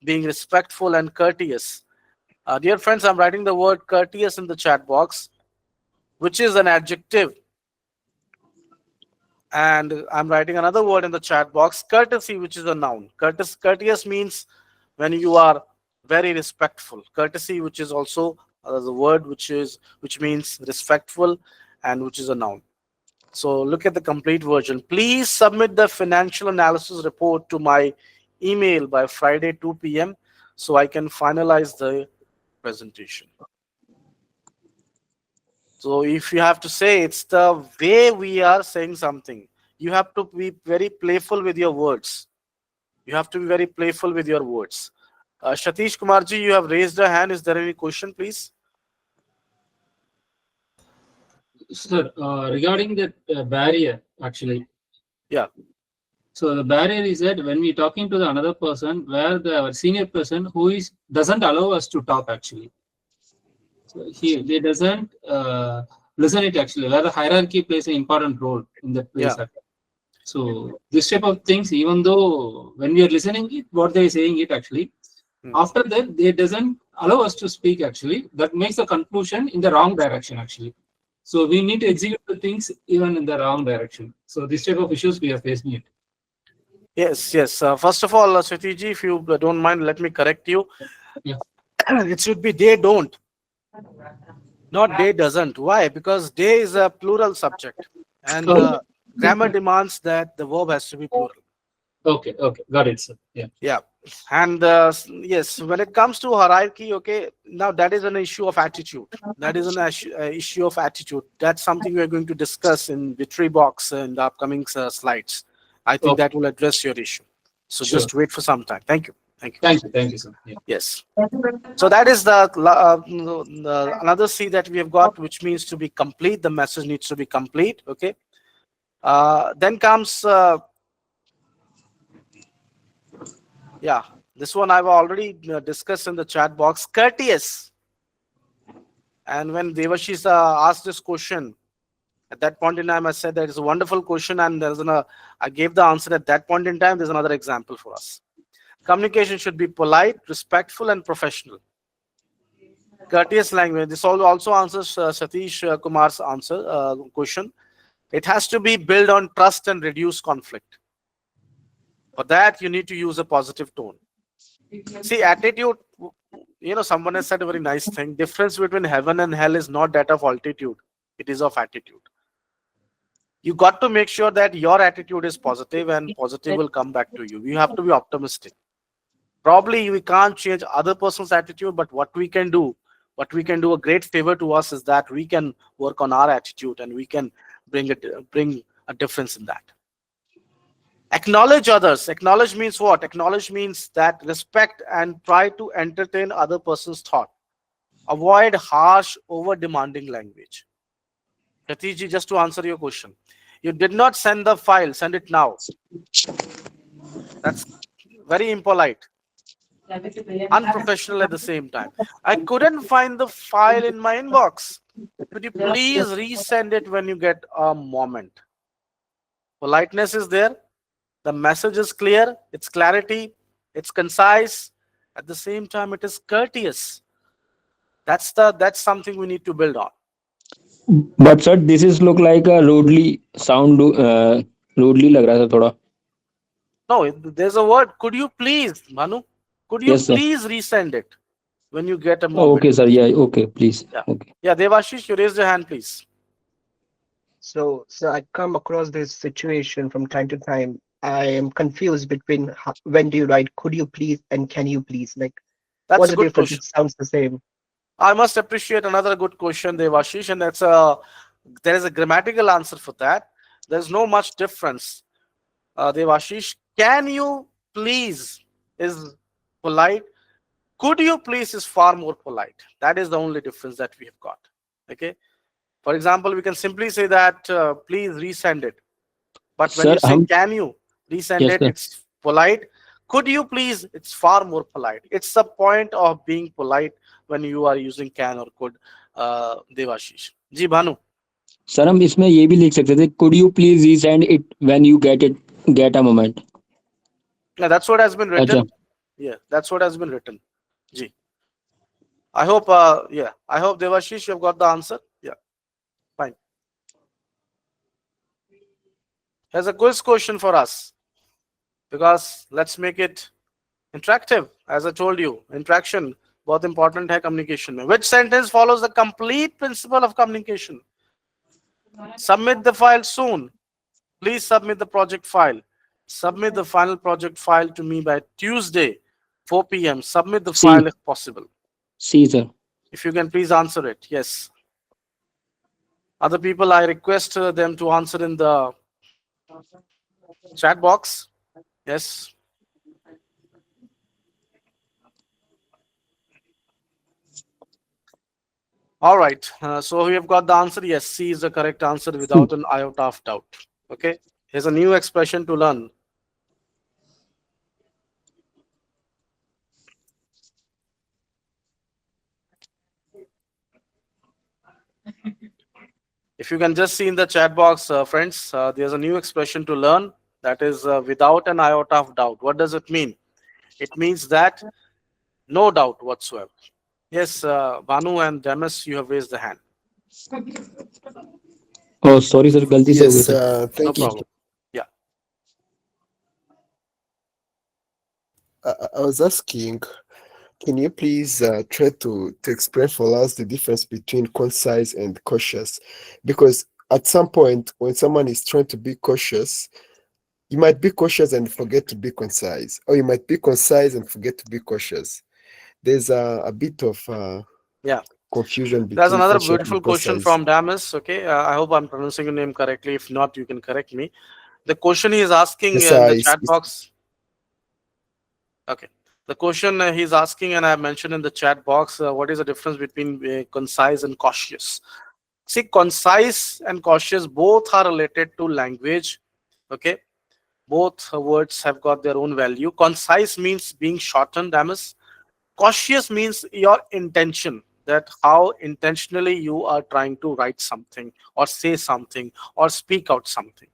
being respectful and courteous. Dear friends, I'm writing the word courteous in the chat box, which is an adjective. And I'm writing another word in the chat box, courtesy, which is a noun. Courteous means when you are very respectful. Courtesy, which is also the word which means respectful, and which is a noun. So look at the complete version. Please submit the financial analysis report to my email by Friday 2 p.m. so I can finalize the presentation. So if you have to say, it's the way we are saying something. You have to be very playful with your words. You have to be very playful with your words. Shatish Kumarji, you have raised a hand. Is there any question, please? Sir, regarding the barrier, actually. Yeah. So the barrier is that when we're talking to the another person, where our senior person who doesn't allow us to talk actually. So they doesn't listen it actually, where the hierarchy plays an important role in that place. Yeah. So this type of things, even though when we are listening it, what they are saying it actually, after that they doesn't allow us to speak actually. That makes the conclusion in the wrong direction actually. So we need to execute the things even in the wrong direction. So this type of issues we are facing it. Yes. First of all, Sritiji, if you don't mind, let me correct you. Yeah. It should be they don't, not they doesn't. Why? Because they is a plural subject, and grammar demands that the verb has to be plural. Okay, got it, sir. Yeah. And yes, when it comes to hierarchy, okay, now that is an issue of attitude. That is an issue of attitude. That's something we are going to discuss in Victory Box in the upcoming slides. I think that will address your issue. So Sure. just wait for some time. Thank you. Thank you. Thank you, sir. Yeah. Yes. So that is the another C that we have got, which means to be complete. The message needs to be complete. Okay. Then comes yeah, this one I've already discussed in the chat box. Courteous. And when Devashish asked this question, at that point in time, I said that it's a wonderful question, and I gave the answer at that point in time. There's another example for us. Communication should be polite, respectful, and professional. Courteous language. This also answers Satish Kumar's question. It has to be built on trust and reduce conflict. For that, you need to use a positive tone. See, attitude, someone has said a very nice thing. Difference between heaven and hell is not that of altitude. It is of attitude. You got to make sure that your attitude is positive, and positive will come back to you. You have to be optimistic. Probably we can't change other person's attitude, but what we can do a great favor to us is that we can work on our attitude, and we can bring a difference in that. Acknowledge others. Acknowledge means what? Acknowledge means that respect and try to entertain other person's thought. Avoid harsh, over-demanding language. Satish, just to answer your question, you did not send the file, send it now. That's very impolite, unprofessional at the same time. I couldn't find the file in my inbox. Could you please resend it when you get a moment? Politeness is there. The message is clear. It's clarity. It's concise. At the same time, it is courteous. That's something we need to build on. But sir, this is look like a rudely sound. Rudely लग रहा था थोड़ा. No, there's a word. Could you please, Manu? Could you please resend it when you get a moment? Okay, sir. Yeah. Okay, please. Yeah. Okay. Yeah, Devashish, you raised your hand, please. So I come across this situation from time to time. I am confused between when do you write could you please and can you please? Like, That's what's a the good difference? question. It sounds the same. I must appreciate another good question, Devashish, and there is a grammatical answer for that. There's no much difference. Devashish, can you please is polite. Could you please is far more polite. That is the only difference that we have got. Okay. For example, we can simply say that please resend it. But when Sir, you say can you resend Yes, it, sir. it's polite. Could you please? It's far more polite. It's the point of being polite when you are using can or could. Devashish. Ji Bhanu. Sir हम इसमें ये भी लिख सकते थे. Could you please resend it when you get a moment? Yeah, that's what has been written. अच्छा. Yeah, that's what has been written. Ji. I hope. I hope Devashish, you have got the answer. Yeah. Fine. Here's a quiz question for us, because let's make it interactive. As I told you, interaction बहुत important है communication में. Which sentence follows the complete principle of communication? Submit the file soon. Please submit the project file. Submit the final project file to me by Tuesday, 4 p.m. Submit the See. file if possible. See, sir. If you can please answer it. Yes. Other people, I request them to answer in the chat box. Yes. All right. So we have got the answer. Yes, C is the correct answer without an iota of doubt. Okay. Here's a new expression to learn. If you can just see in the chat box, friends, there's a new expression to learn, that is without an iota of doubt. What does it mean? It means that no doubt whatsoever. Yes, Banu and Demis, you have raised the hand. Oh, sorry, sir. गलती से हो गया Yes, sir. No thank you. problem. Yeah. I was asking, can you please try to explain for us the difference between concise and cautious? Because at some point, when someone is trying to be cautious, you might be cautious and forget to be concise, or you might be concise and forget to be cautious. There's a bit of Yeah. confusion between There's another cautious beautiful and question concise. from Damas. Okay, I hope I'm pronouncing your name correctly. If not, you can correct me. The question he is asking Yes, in the it's- chat box. Okay. The question he's asking, and I have mentioned in the chat box, what is the difference between concise and cautious? See, concise and cautious both are related to language. Okay, both words have got their own value. Concise means being shortened, Amos. Cautious means your intention, that how intentionally you are trying to write something or say something or speak out something.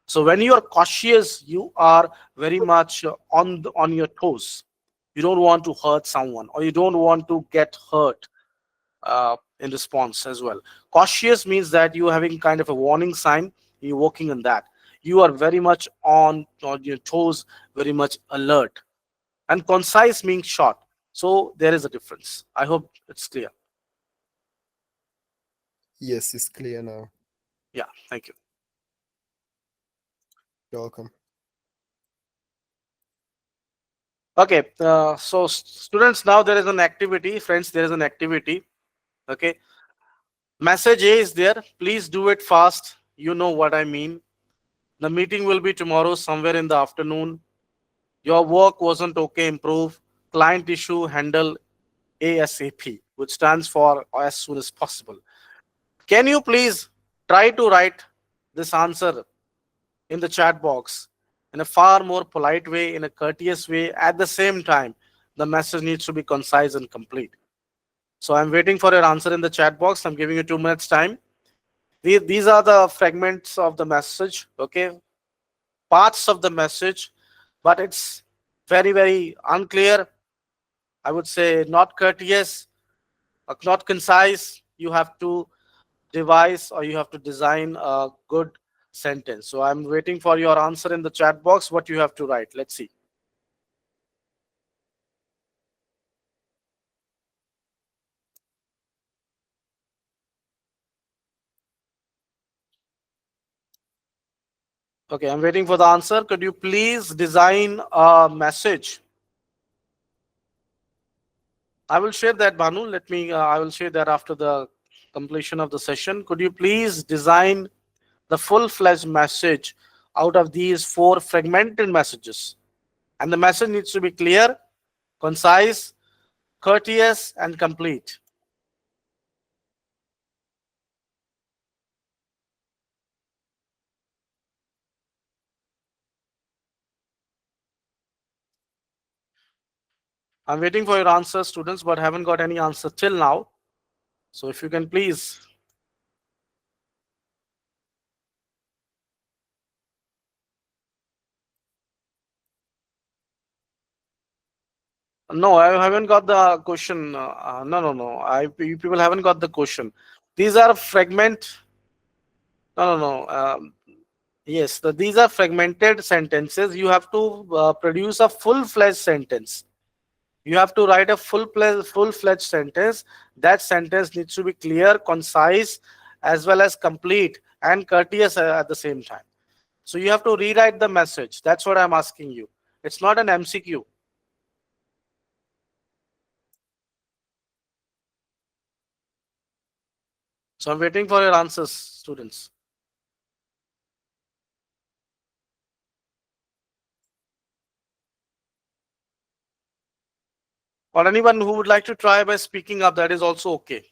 So when you are cautious, you are very much on your toes. You don't want to hurt someone, or you don't want to get hurt in response as well. Cautious means that you are having kind of a warning sign. You're working on that. You are very much on your toes, very much alert. And concise means short. So there is a difference. I hope it's clear. Yes, it's clear now. Yeah, thank you. You're welcome. Okay, so students, now there is an activity. Friends, there is an activity. Okay, message A is there. Please do it fast. You know what I mean. The meeting will be tomorrow somewhere in the afternoon. Your work wasn't okay, improve. Client issue, handle ASAP, which stands for as soon as possible. Can you please try to write this answer in the chat box in a far more polite way, in a courteous way? At the same time, the message needs to be concise and complete. So I'm waiting for your answer in the chat box. I'm giving you 2 minutes time. These are the fragments of the message, okay? Parts of the message, but it's very unclear. I would say not courteous, not concise. You have to devise, or you have to design a good sentence. So I'm waiting for your answer in the chat box, what you have to write. Let's see. Okay, I'm waiting for the answer. Could you please design a message? I will share that, Banu. I will share that after the completion of the session. Could you please design the full-fledged message out of these 4 fragmented messages? And the message needs to be clear, concise, courteous, and complete. I'm waiting for your answers, students, but haven't got any answer till now. So if you can please. No, I haven't got the question. No. You people haven't got the question. These are fragment. No. Yes, these are fragmented sentences. You have to produce a full-fledged sentence. You have to write a full-fledged sentence. That sentence needs to be clear, concise, as well as complete and courteous at the same time. So you have to rewrite the message. That's what I'm asking you. It's not an MCQ. So I'm waiting for your answers, students. Or anyone who would like to try by speaking up, that is also okay.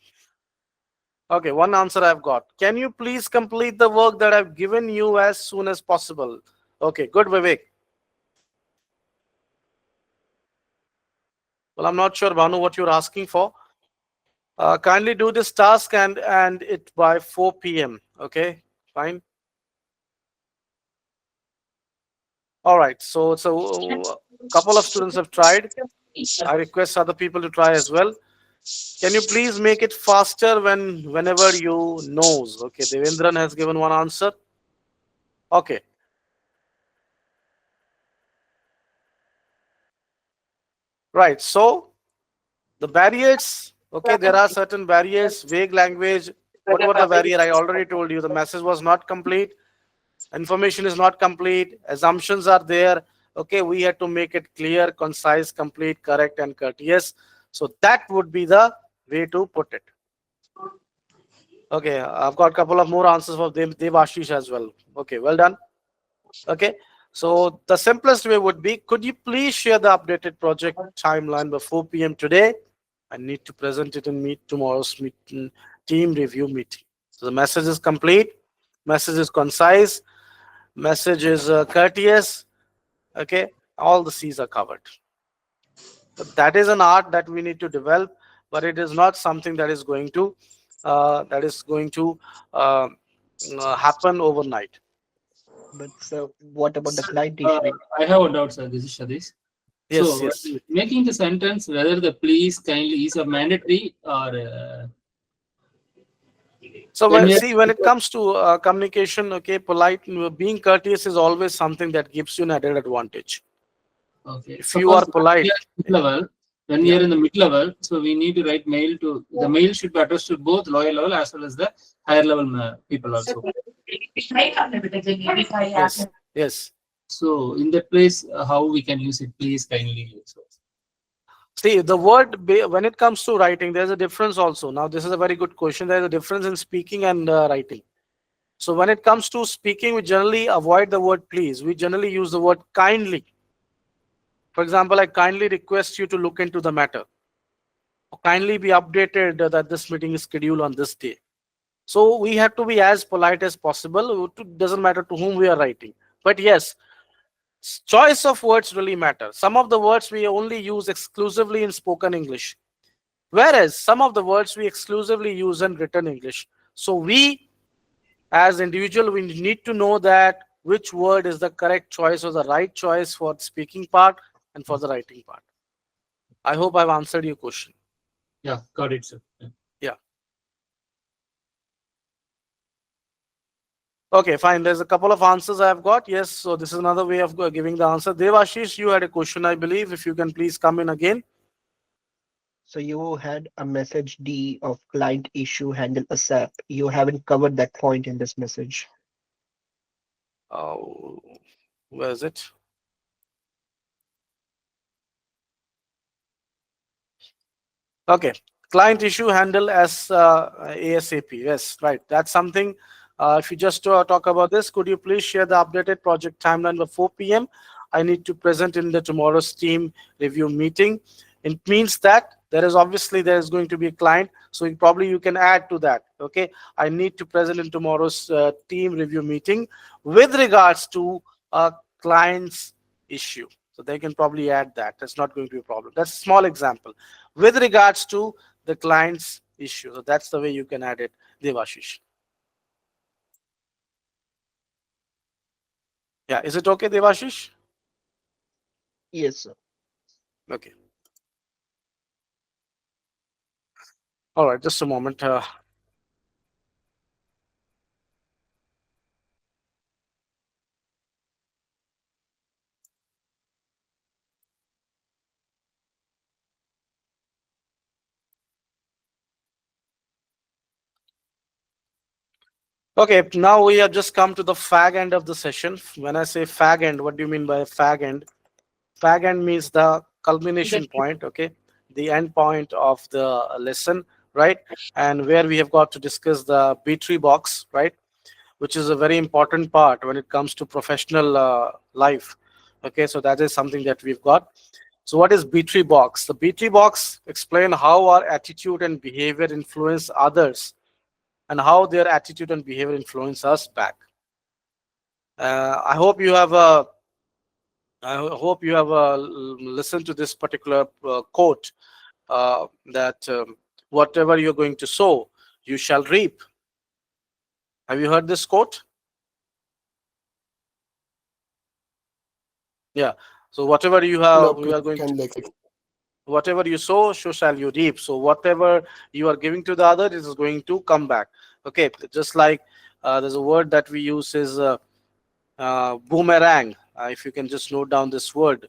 Okay, one answer I've got. Can you please complete the work that I've given you as soon as possible? Okay, good, Vivek. Well, I'm not sure, Banu, what you're asking for. Kindly do this task and it by 4 p.m. Okay, fine. All right, so a couple of students have tried. I request other people to try as well. Can you please make it faster whenever you knows? Okay, Devendran has given one answer. Okay. Right, so the barriers, okay, there are certain barriers, vague language. Whatever the barrier, I already told you, the message was not complete, information is not complete, assumptions are there. Okay, we had to make it clear, concise, complete, correct, and courteous. So that would be the way to put it. Okay, I've got a couple of more answers for Devashish as well. Okay, well done. Okay, So the simplest way would be, could you please share the updated project timeline by 4 p.m. today? I need to present it in tomorrow's team review meeting. So the message is complete, message is concise, message is courteous. Okay, all the C's are covered. So that is an art that we need to develop, but it is not something that is going to uh, happen overnight. But so what about the client Uh, issue? I have a doubt, sir. This is Shadish. Yes, So, yes. making the sentence whether the please kindly is a mandatory or So when we when it comes to communication, okay, polite, being courteous is always something that gives you an added advantage. okay. If you are polite, level, when we are in the mid level, so we need to write mail to the mail should be addressed to both lower level as well as the higher level people also. yes, yes. So in that place, how we can use it? Please kindly. So, See, the word when it comes to writing, there's a difference also. Now, this is a very good question. There's a difference in speaking and writing. So when it comes to speaking, we generally avoid the word please. We generally use the word kindly. For example, I kindly request you to look into the matter. Kindly be updated that this meeting is scheduled on this day. So we have to be as polite as possible. It doesn't matter to whom we are writing. But yes, choice of words really matter. Some of the words we only use exclusively in spoken English, whereas some of the words we exclusively use in written English. So we, as individual, we need to know that which word is the correct choice or the right choice for the speaking part and for the writing part. I hope I've answered your question. yeah, got it, sir. Yeah. Okay, fine. There's a couple of answers I've got. Yes, so this is another way of giving the answer. Devashish, you had a question, I believe. If you can please come in again. So you had a message D of client issue handle ASAP. You haven't covered that point in this message. Oh, where is it? Okay, client issue handle as ASAP. Yes, right. That's something. If you just talk about this, could you please share the updated project timeline by 4 p.m.? I need to present in the tomorrow's team review meeting. It means that there is going to be a client, so you can add to that. Okay, I need to present in tomorrow's team review meeting with regards to a client's issue. So they can probably add that. That's not going to be a problem. That's a small example with regards to the client's issue. So that's the way you can add it, Devashish. Yeah, is it okay, Devashish? Yes, sir. Okay. All right, just a moment. Okay, now we have just come to the fag end of the session. When I say fag end, what do you mean by fag end? Fag end means the culmination point, okay? The end point of the lesson, right? And where we have got to discuss the B3 box, right? Which is a very important part when it comes to professional life. Okay, so that is something that we've got. So what is B3 box? The B3 box explain how our attitude and behavior influence others and how their attitude and behavior influence us back. I hope you have listened to this particular quote that whatever you're going to sow, you shall reap. Have you heard this quote? Yeah. So whatever you have, we are going to. Whatever you sow, so shall you reap. So whatever you are giving to the other, it is going to come back. Okay, just like there's a word that we use is boomerang. If you can just note down this word,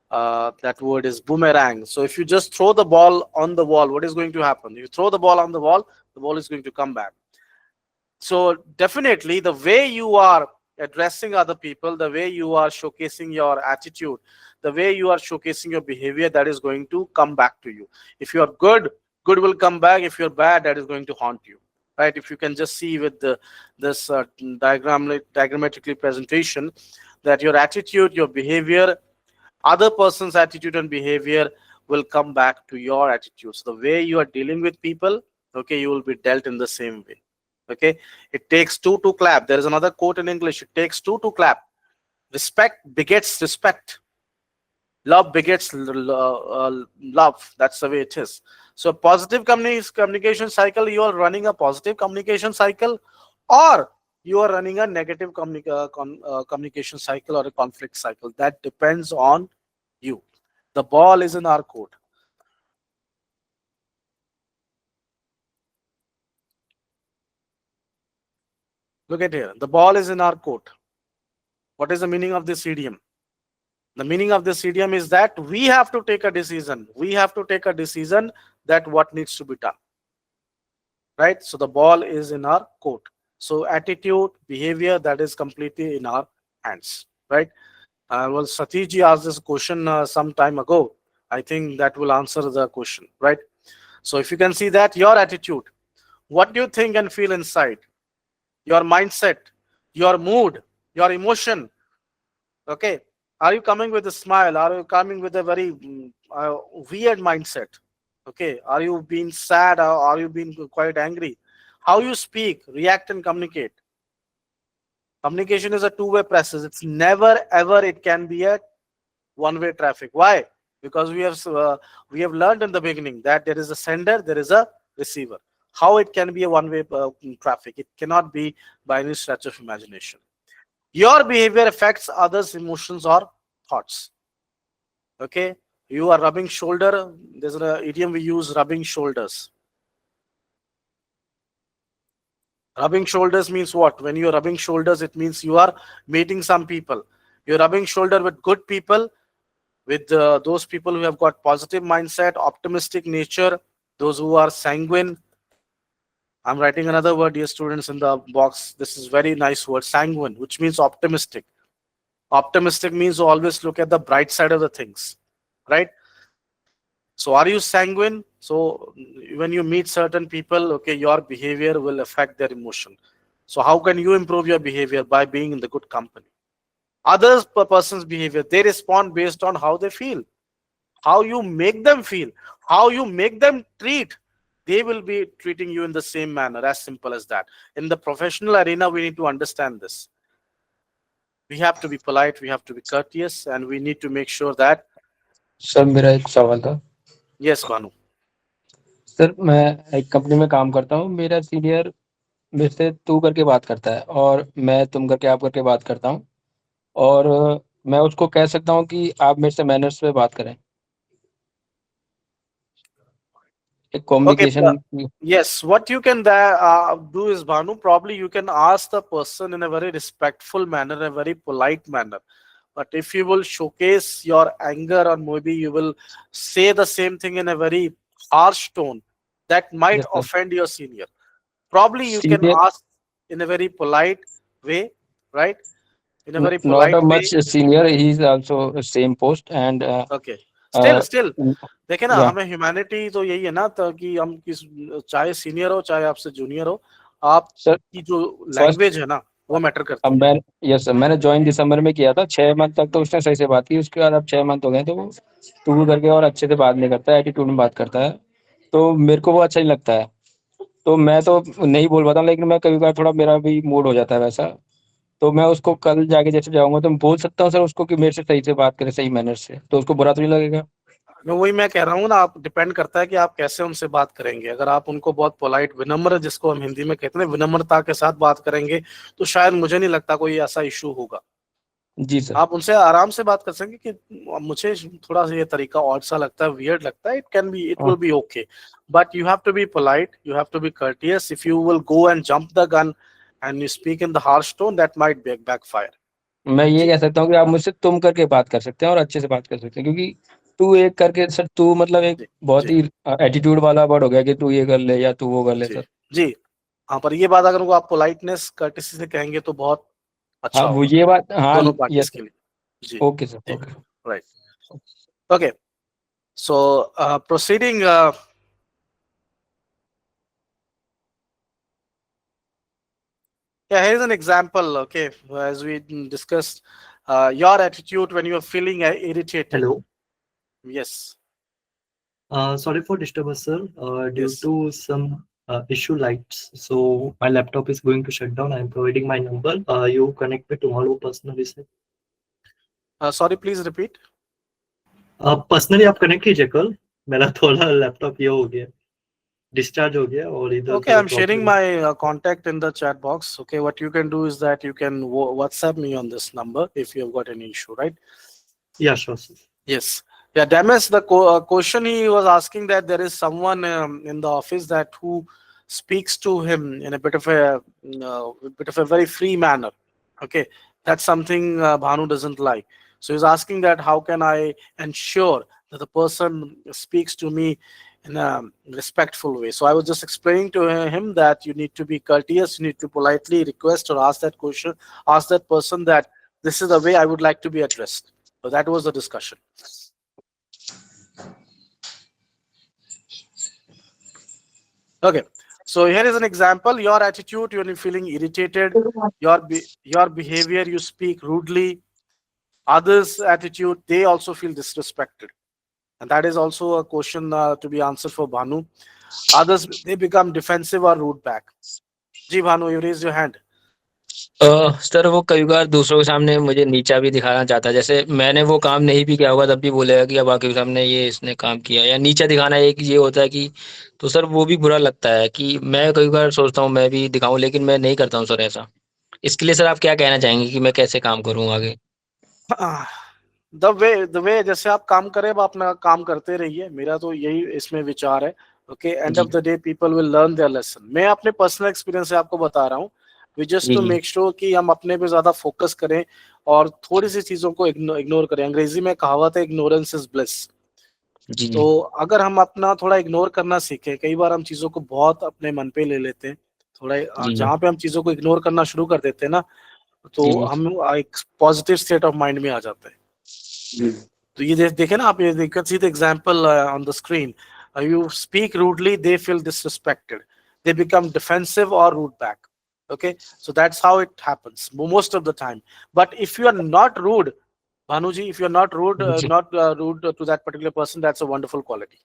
that word is boomerang. So if you just throw the ball on the wall, what is going to happen? You throw the ball on the ball is going to come back. So definitely the way you are addressing other people, the way you are showcasing your attitude, the way you are showcasing your behavior, that is going to come back to you. If you are good, good will come back. If you're bad, that is going to haunt you, right? If you can just see with this diagrammatically presentation, that your attitude, your behavior, other person's attitude and behavior will come back to your attitude. So the way you are dealing with people, okay, you will be dealt in the same way. Okay, it takes two to clap. There is another quote in English: it takes two to clap. Respect begets respect. Love begets love. That's the way it is. So positive communication cycle, you are running a positive communication cycle, or you are running a negative communication cycle or a conflict cycle. That depends on you. The ball is in our court. Look at here. The ball is in our court. What is the meaning of this idiom? The meaning of this idiom is that we have to take a decision. We have to take a decision that what needs to be done. Right? So the ball is in our court. So attitude, behavior, that is completely in our hands. Right? Well, Satiji asked this question some time ago. I think that will answer the question. Right? So if you can see that your attitude, what do you think and feel inside? Your mindset, your mood, your emotion. Okay. Are you coming with a smile? Are you coming with a very weird mindset? Okay. Are you being sad, or are you being quite angry? How you speak, react, and communicate. Communication is a two-way process. It's never ever it can be a one-way traffic. Why? Because we have learned in the beginning that there is a sender, there is a receiver. How it can be a one-way traffic? It cannot be by any stretch of imagination. Your behavior affects others' emotions or thoughts. Okay, you are rubbing shoulder. There's an idiom we use: rubbing shoulders. Rubbing shoulders means what? When you are rubbing shoulders, it means you are meeting some people. You're rubbing shoulder with good people, with those people who have got positive mindset, optimistic nature, those who are sanguine. I'm writing another word, dear students, in the box. This is very nice word, sanguine, which means optimistic. Optimistic means always look at the bright side of the things, right? So are you sanguine? So when you meet certain people, okay, your behavior will affect their emotion. So how can you improve your behavior? By being in the good company. Others person's behavior, they respond based on how they feel, how you make them feel, how you make them treat. They will be treating you in the same manner, as simple as that. In the professional arena, we need to understand this. We have to be polite, we have to be courteous, and we need to make sure that. Sir मेरा एक सवाल था. Yes, Banu. Sir मैं एक company में काम करता हूँ. मेरा सीनियर मेरे से तू करके बात करता है और मैं तुम करके आप करके बात करता हूँ, और मैं उसको कह सकता हूँ कि आप मेरे से मैनर्स पे बात करें. एक Okay, communication. yes, what you can do is, Banu, probably you can ask the person in a very respectful manner, a very polite manner. But if you will showcase your anger, or maybe you will say the same thing in a very harsh tone, that might Yes, sir. offend your senior. Probably you can Senior, ask in a very polite way, right? In a very not a polite much way. senior. He is also same post and Okay. Still, uh, still. देखे ना, yeah. हमें humanity तो यही है ना, तो कि हम किस, चाहे सीनियर हो चाहे आपसे जूनियर हो, आपकी जो लैंग्वेज है ना, वो मैटर करती अब है. मैं यस सर, मैंने ज्वाइन दिसंबर में किया था. 6 मंथ तक तो उसने सही से बात की. उसके बाद अब 6 मंथ हो गए तो वो तू करके और अच्छे से बात नहीं करता है, एटीट्यूड में बात करता है. तो मेरे को वो अच्छा नहीं लगता है. तो मैं तो नहीं बोल पाता, लेकिन मैं कभी कभार थोड़ा मेरा भी मूड हो जाता है वैसा. तो मैं उसको कल जाके जैसे जाऊंगा तो मैं बोल सकता हूँ सर उसको कि मेरे से सही से बात करे, सही मैनर से, तो उसको बुरा तो नहीं लगेगा. वही मैं कह रहा हूँ ना, आप डिपेंड करता है कि आप कैसे उनसे बात करेंगे. अगर आप उनको बहुत पोलाइट, विनम्र, जिसको हम हिंदी में कहते हैं, विनम्रता के साथ बात करेंगे, तो शायद मुझे नहीं लगता कोई ऐसा इशू होगा. जी सर. आप उनसे आराम से बात कर सकेंगे कि मुझे थोड़ा सा ये तरीका ऑड सा लगता है, वियर्ड लगता है. It can be, it will be okay, but you have to be polite, you have to be courteous. If you will go and jump the gun and you speak in the harsh tone, that might backfire. मैं ये कह सकता हूँ कि आप मुझसे तुम करके बात कर सकते हैं और अच्छे से बात कर सकते हैं, क्योंकि तू एक करके सर, तू मतलब एक बहुत ही एटीट्यूड वाला वर्ड हो गया कि तू ये कर ले या तू वो कर ले जी सर. जी. हाँ, पर ये बात अगर उनको आप पोलाइटनेस, कर्टेसी से कहेंगे तो बहुत अच्छा हाँ वो होगा ये बात, हाँ दोनों पार्टीज यस के लिए. जी ओके सर. जी. Okay right. Okay. So, proceeding, yeah, here's an example. Okay, as we discussed, Your attitude when you are feeling irritated. Hello. Yes. Sorry for disturbance, sir. Due Yes. to some issue lights, so my laptop is going to shut down. I'm providing my number. You connect me tomorrow personally, sir. Sorry, please repeat. Personally आप connect कीजिए कल. मेरा थोड़ा laptop ये हो गया, discharge हो गया और इधर Okay, I'm sharing my contact in the chat box. Okay, what you can do is that you can WhatsApp me on this number if you have got any issue, right? Yeah, sure, sir. Yes. Yeah, Demis, the question he was asking, that there is someone in the office that who speaks to him in a bit of a very free manner. Okay, that's something Bhanu doesn't like. So he's asking that how can I ensure that the person speaks to me in a respectful way. So I was just explaining to him that you need to be courteous, you need to politely request or ask that question, ask that person that this is the way I would like to be addressed. So that was the discussion. Okay, so here is an example. Your attitude, you're feeling irritated. Your behavior, you speak rudely. Others' attitude, they also feel disrespected. And that is also a question to be answered for Bhanu. Others, they become defensive or rude back. Ji Bhanu, you raised your hand. Sir वो कई बार दूसरों के सामने मुझे नीचा भी दिखाना चाहता है, जैसे मैंने वो काम नहीं भी किया होगा तब भी बोलेगा कि अब बाकी के सामने ये इसने काम किया, या नीचा दिखाना एक ये होता है कि, तो सर वो भी बुरा लगता है कि मैं कई बार सोचता हूँ मैं भी दिखाऊं, लेकिन मैं नहीं करता हूँ सर ऐसा. इसके लिए सर आप क्या कहना चाहेंगे कि मैं कैसे काम करूँ आगे? द वे जैसे आप काम करें, आप अपना काम करते रहिए, मेरा तो यही इसमें विचार है. Okay, end of the day people will learn their lesson. मैं अपने पर्सनल एक्सपीरियंस से आपको बता रहा हूँ. We just to make sure कि हम अपने पे ज्यादा फोकस करें और थोड़ी सी चीजों को इग्नोर करें. अंग्रेजी में कहावत है, इग्नोरेंस इज ब्लिस. तो अगर हम अपना थोड़ा इग्नोर करना सीखें, कई बार हम चीजों को बहुत अपने मन पे ले लेते हैं, थोड़ा जहाँ पे हम चीजों को इग्नोर करना शुरू कर देते हैं ना, तो हम एक पॉजिटिव स्टेट ऑफ माइंड में आ जाते हैं. तो ये देखें ना आप, ये can see the example on the screen. You speak rudely, they feel disrespected, they become defensive or rude back. Okay, so that's how it happens most of the time. But if you are not rude, Bhanuji, if you are not rude, rude to that particular person, that's a wonderful quality.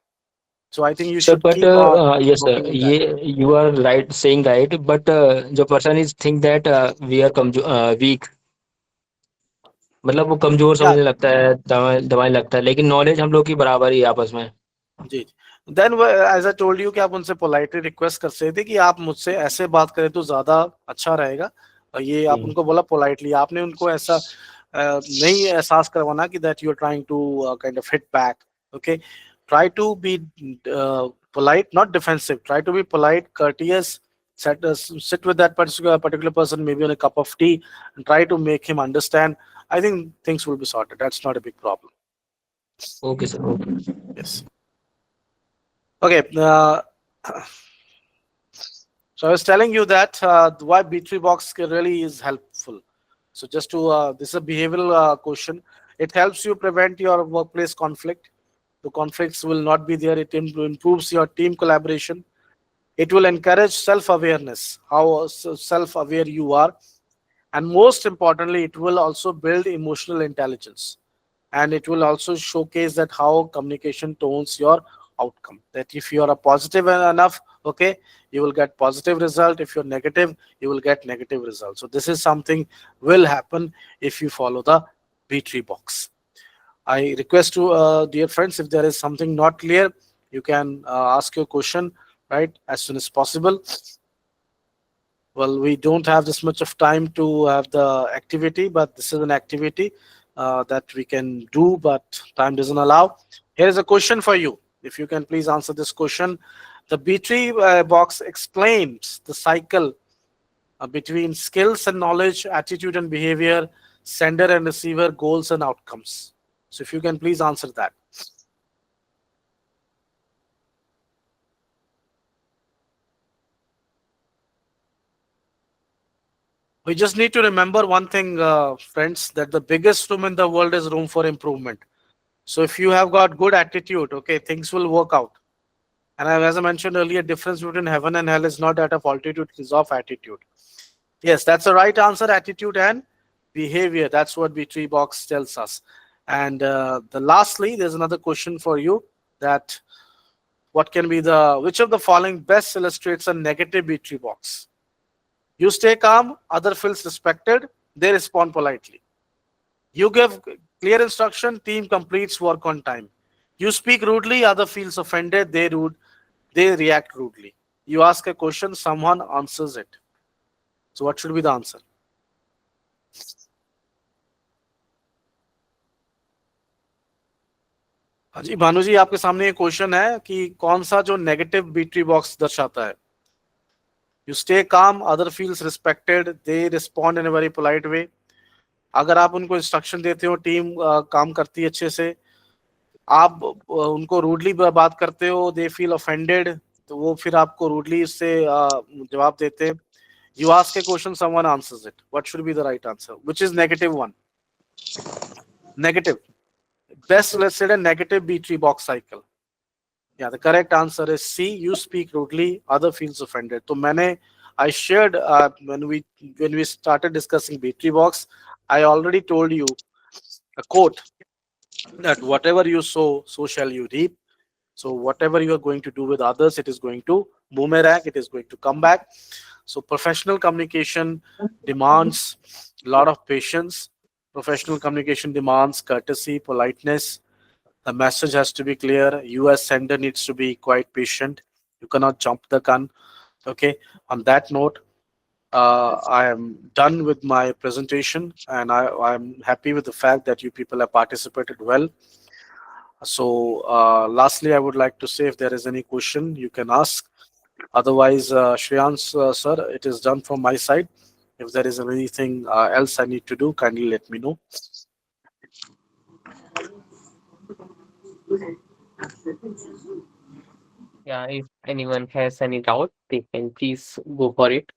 So I think you should keep on. Yes sir, ये you are right, saying right, but the person is think that we are weak, मतलब वो कमजोर समझने लगता है, दबाने लगता है, लेकिन नॉलेज हम लोग की बराबर ही आपस में. जी. Then as I told you कि आप उनसे पोलाइटली रिक्वेस्ट कर सकते थे कि आप मुझसे ऐसे बात करें तो ज्यादा अच्छा रहेगा. ये आप उनको बोला पोलाइटली, आपने उनको ऐसा नहीं एहसास करवाना कि that you are trying to kind of hit back. Okay, try to be polite, not defensive. Try to be polite, courteous. Sit with that particular person, maybe on a cup of tea, and try to make him understand. I think things will be sorted. That's not a big problem. Okay sir. Okay. Yes. Okay. So I was telling you that why B3 box really is helpful. So just to this is a behavioral question. It helps you prevent your workplace conflict. The conflicts will not be there. It improves your team collaboration. It will encourage self-awareness, how self-aware you are. And most importantly, it will also build emotional intelligence. And it will also showcase that how communication tones your outcome. That if you are a positive enough, okay, you will get positive result. If you're negative, you will get negative result. So this is something will happen if you follow the B3 box. I request to dear friends, if there is something not clear, you can ask your question right as soon as possible. Well, we don't have this much of time to have the activity, but this is an activity that we can do, but time doesn't allow. Here is a question for you. If you can please answer this question. The B3 box explains the cycle between skills and knowledge, attitude and behavior, sender and receiver, goals and outcomes. So if you can please answer that. We just need to remember one thing, friends, that the biggest room in the world is room for improvement. So if you have got good attitude, okay, things will work out. And as I mentioned earlier, difference between heaven and hell is not that of altitude, it is of attitude. Yes, that's the right answer, attitude and behavior. That's what B3 box tells us. And lastly, there's another question for you, that what can be which of the following best illustrates a negative B3 box? You stay calm, other feels respected, they respond politely. You give clear instruction, team completes work on time. You speak rudely, other feels offended, they react rudely. You ask a question, someone answers it. So what should be the answer? हाँ जी भानु जी, आपके सामने ये question है कि कौन सा जो negative B3 box दर्शाता है. You stay calm, other feels respected, they respond in a very polite way. अगर आप उनको इंस्ट्रक्शन देते हो, टीम काम करती है अच्छे से, आप उनको रूडली बात करते हो, दे फील ऑफेंडेड, तो वो फिर आपको रूडली इससे जवाब देते हैं. You ask a question, someone answers it. What should be the right answer? Which is negative one? Negative. Best, let's say, a negative B3 box cycle. Yeah, the correct answer is C. You speak rudely, other feels offended. So I shared when we started discussing B3 box, I already told you a quote that whatever you sow, so shall you reap. So whatever you are going to do with others, it is going to boomerang, it is going to come back. So professional communication demands a lot of patience. Professional communication demands courtesy, politeness. The message has to be clear. You as sender needs to be quite patient. You cannot jump the gun. Okay. On that note, I am done with my presentation, and I'm happy with the fact that you people have participated well. So lastly, I would like to say, if there is any question, you can ask. Otherwise, Shreyans, sir, it is done from my side. If there is anything else I need to do, kindly let me know. Yeah, if anyone has any doubt, they can please go for it.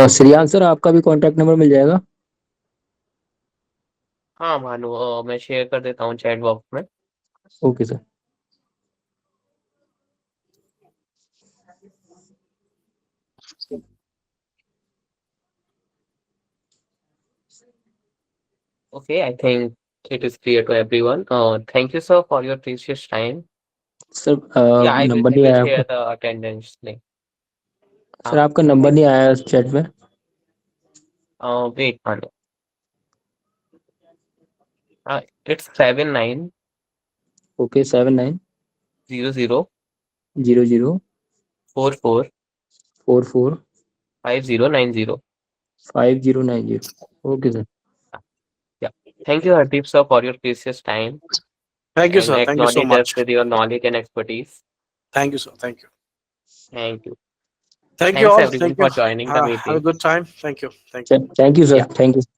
Shreyansh sir, आपका भी contact number मिल जाएगा. हाँ भानु, मैं share कर देता हूँ chat box में. Okay sir. Okay, I think it is clear to everyone. Thank you, sir, for your precious time. Sir Yeah, I number नहीं will आया share आपका. the attendance link. सर आपका नंबर नहीं आया चैट में. Wait, Bhanu. It's 79 okay 79 00 00 44 44 5090. 5090. Okay sir. Yeah. Thank you, Hardeep, sir, for your precious time. Thank you, and sir. Thank you so acknowledge much. us with your knowledge and expertise. Thank you, sir. Thank you. Thank you. Thank you Thanks all. everyone Thank you. for joining the Have a meeting. good time. Thank you. Thank you. Thank you sir. Yeah. Thank you.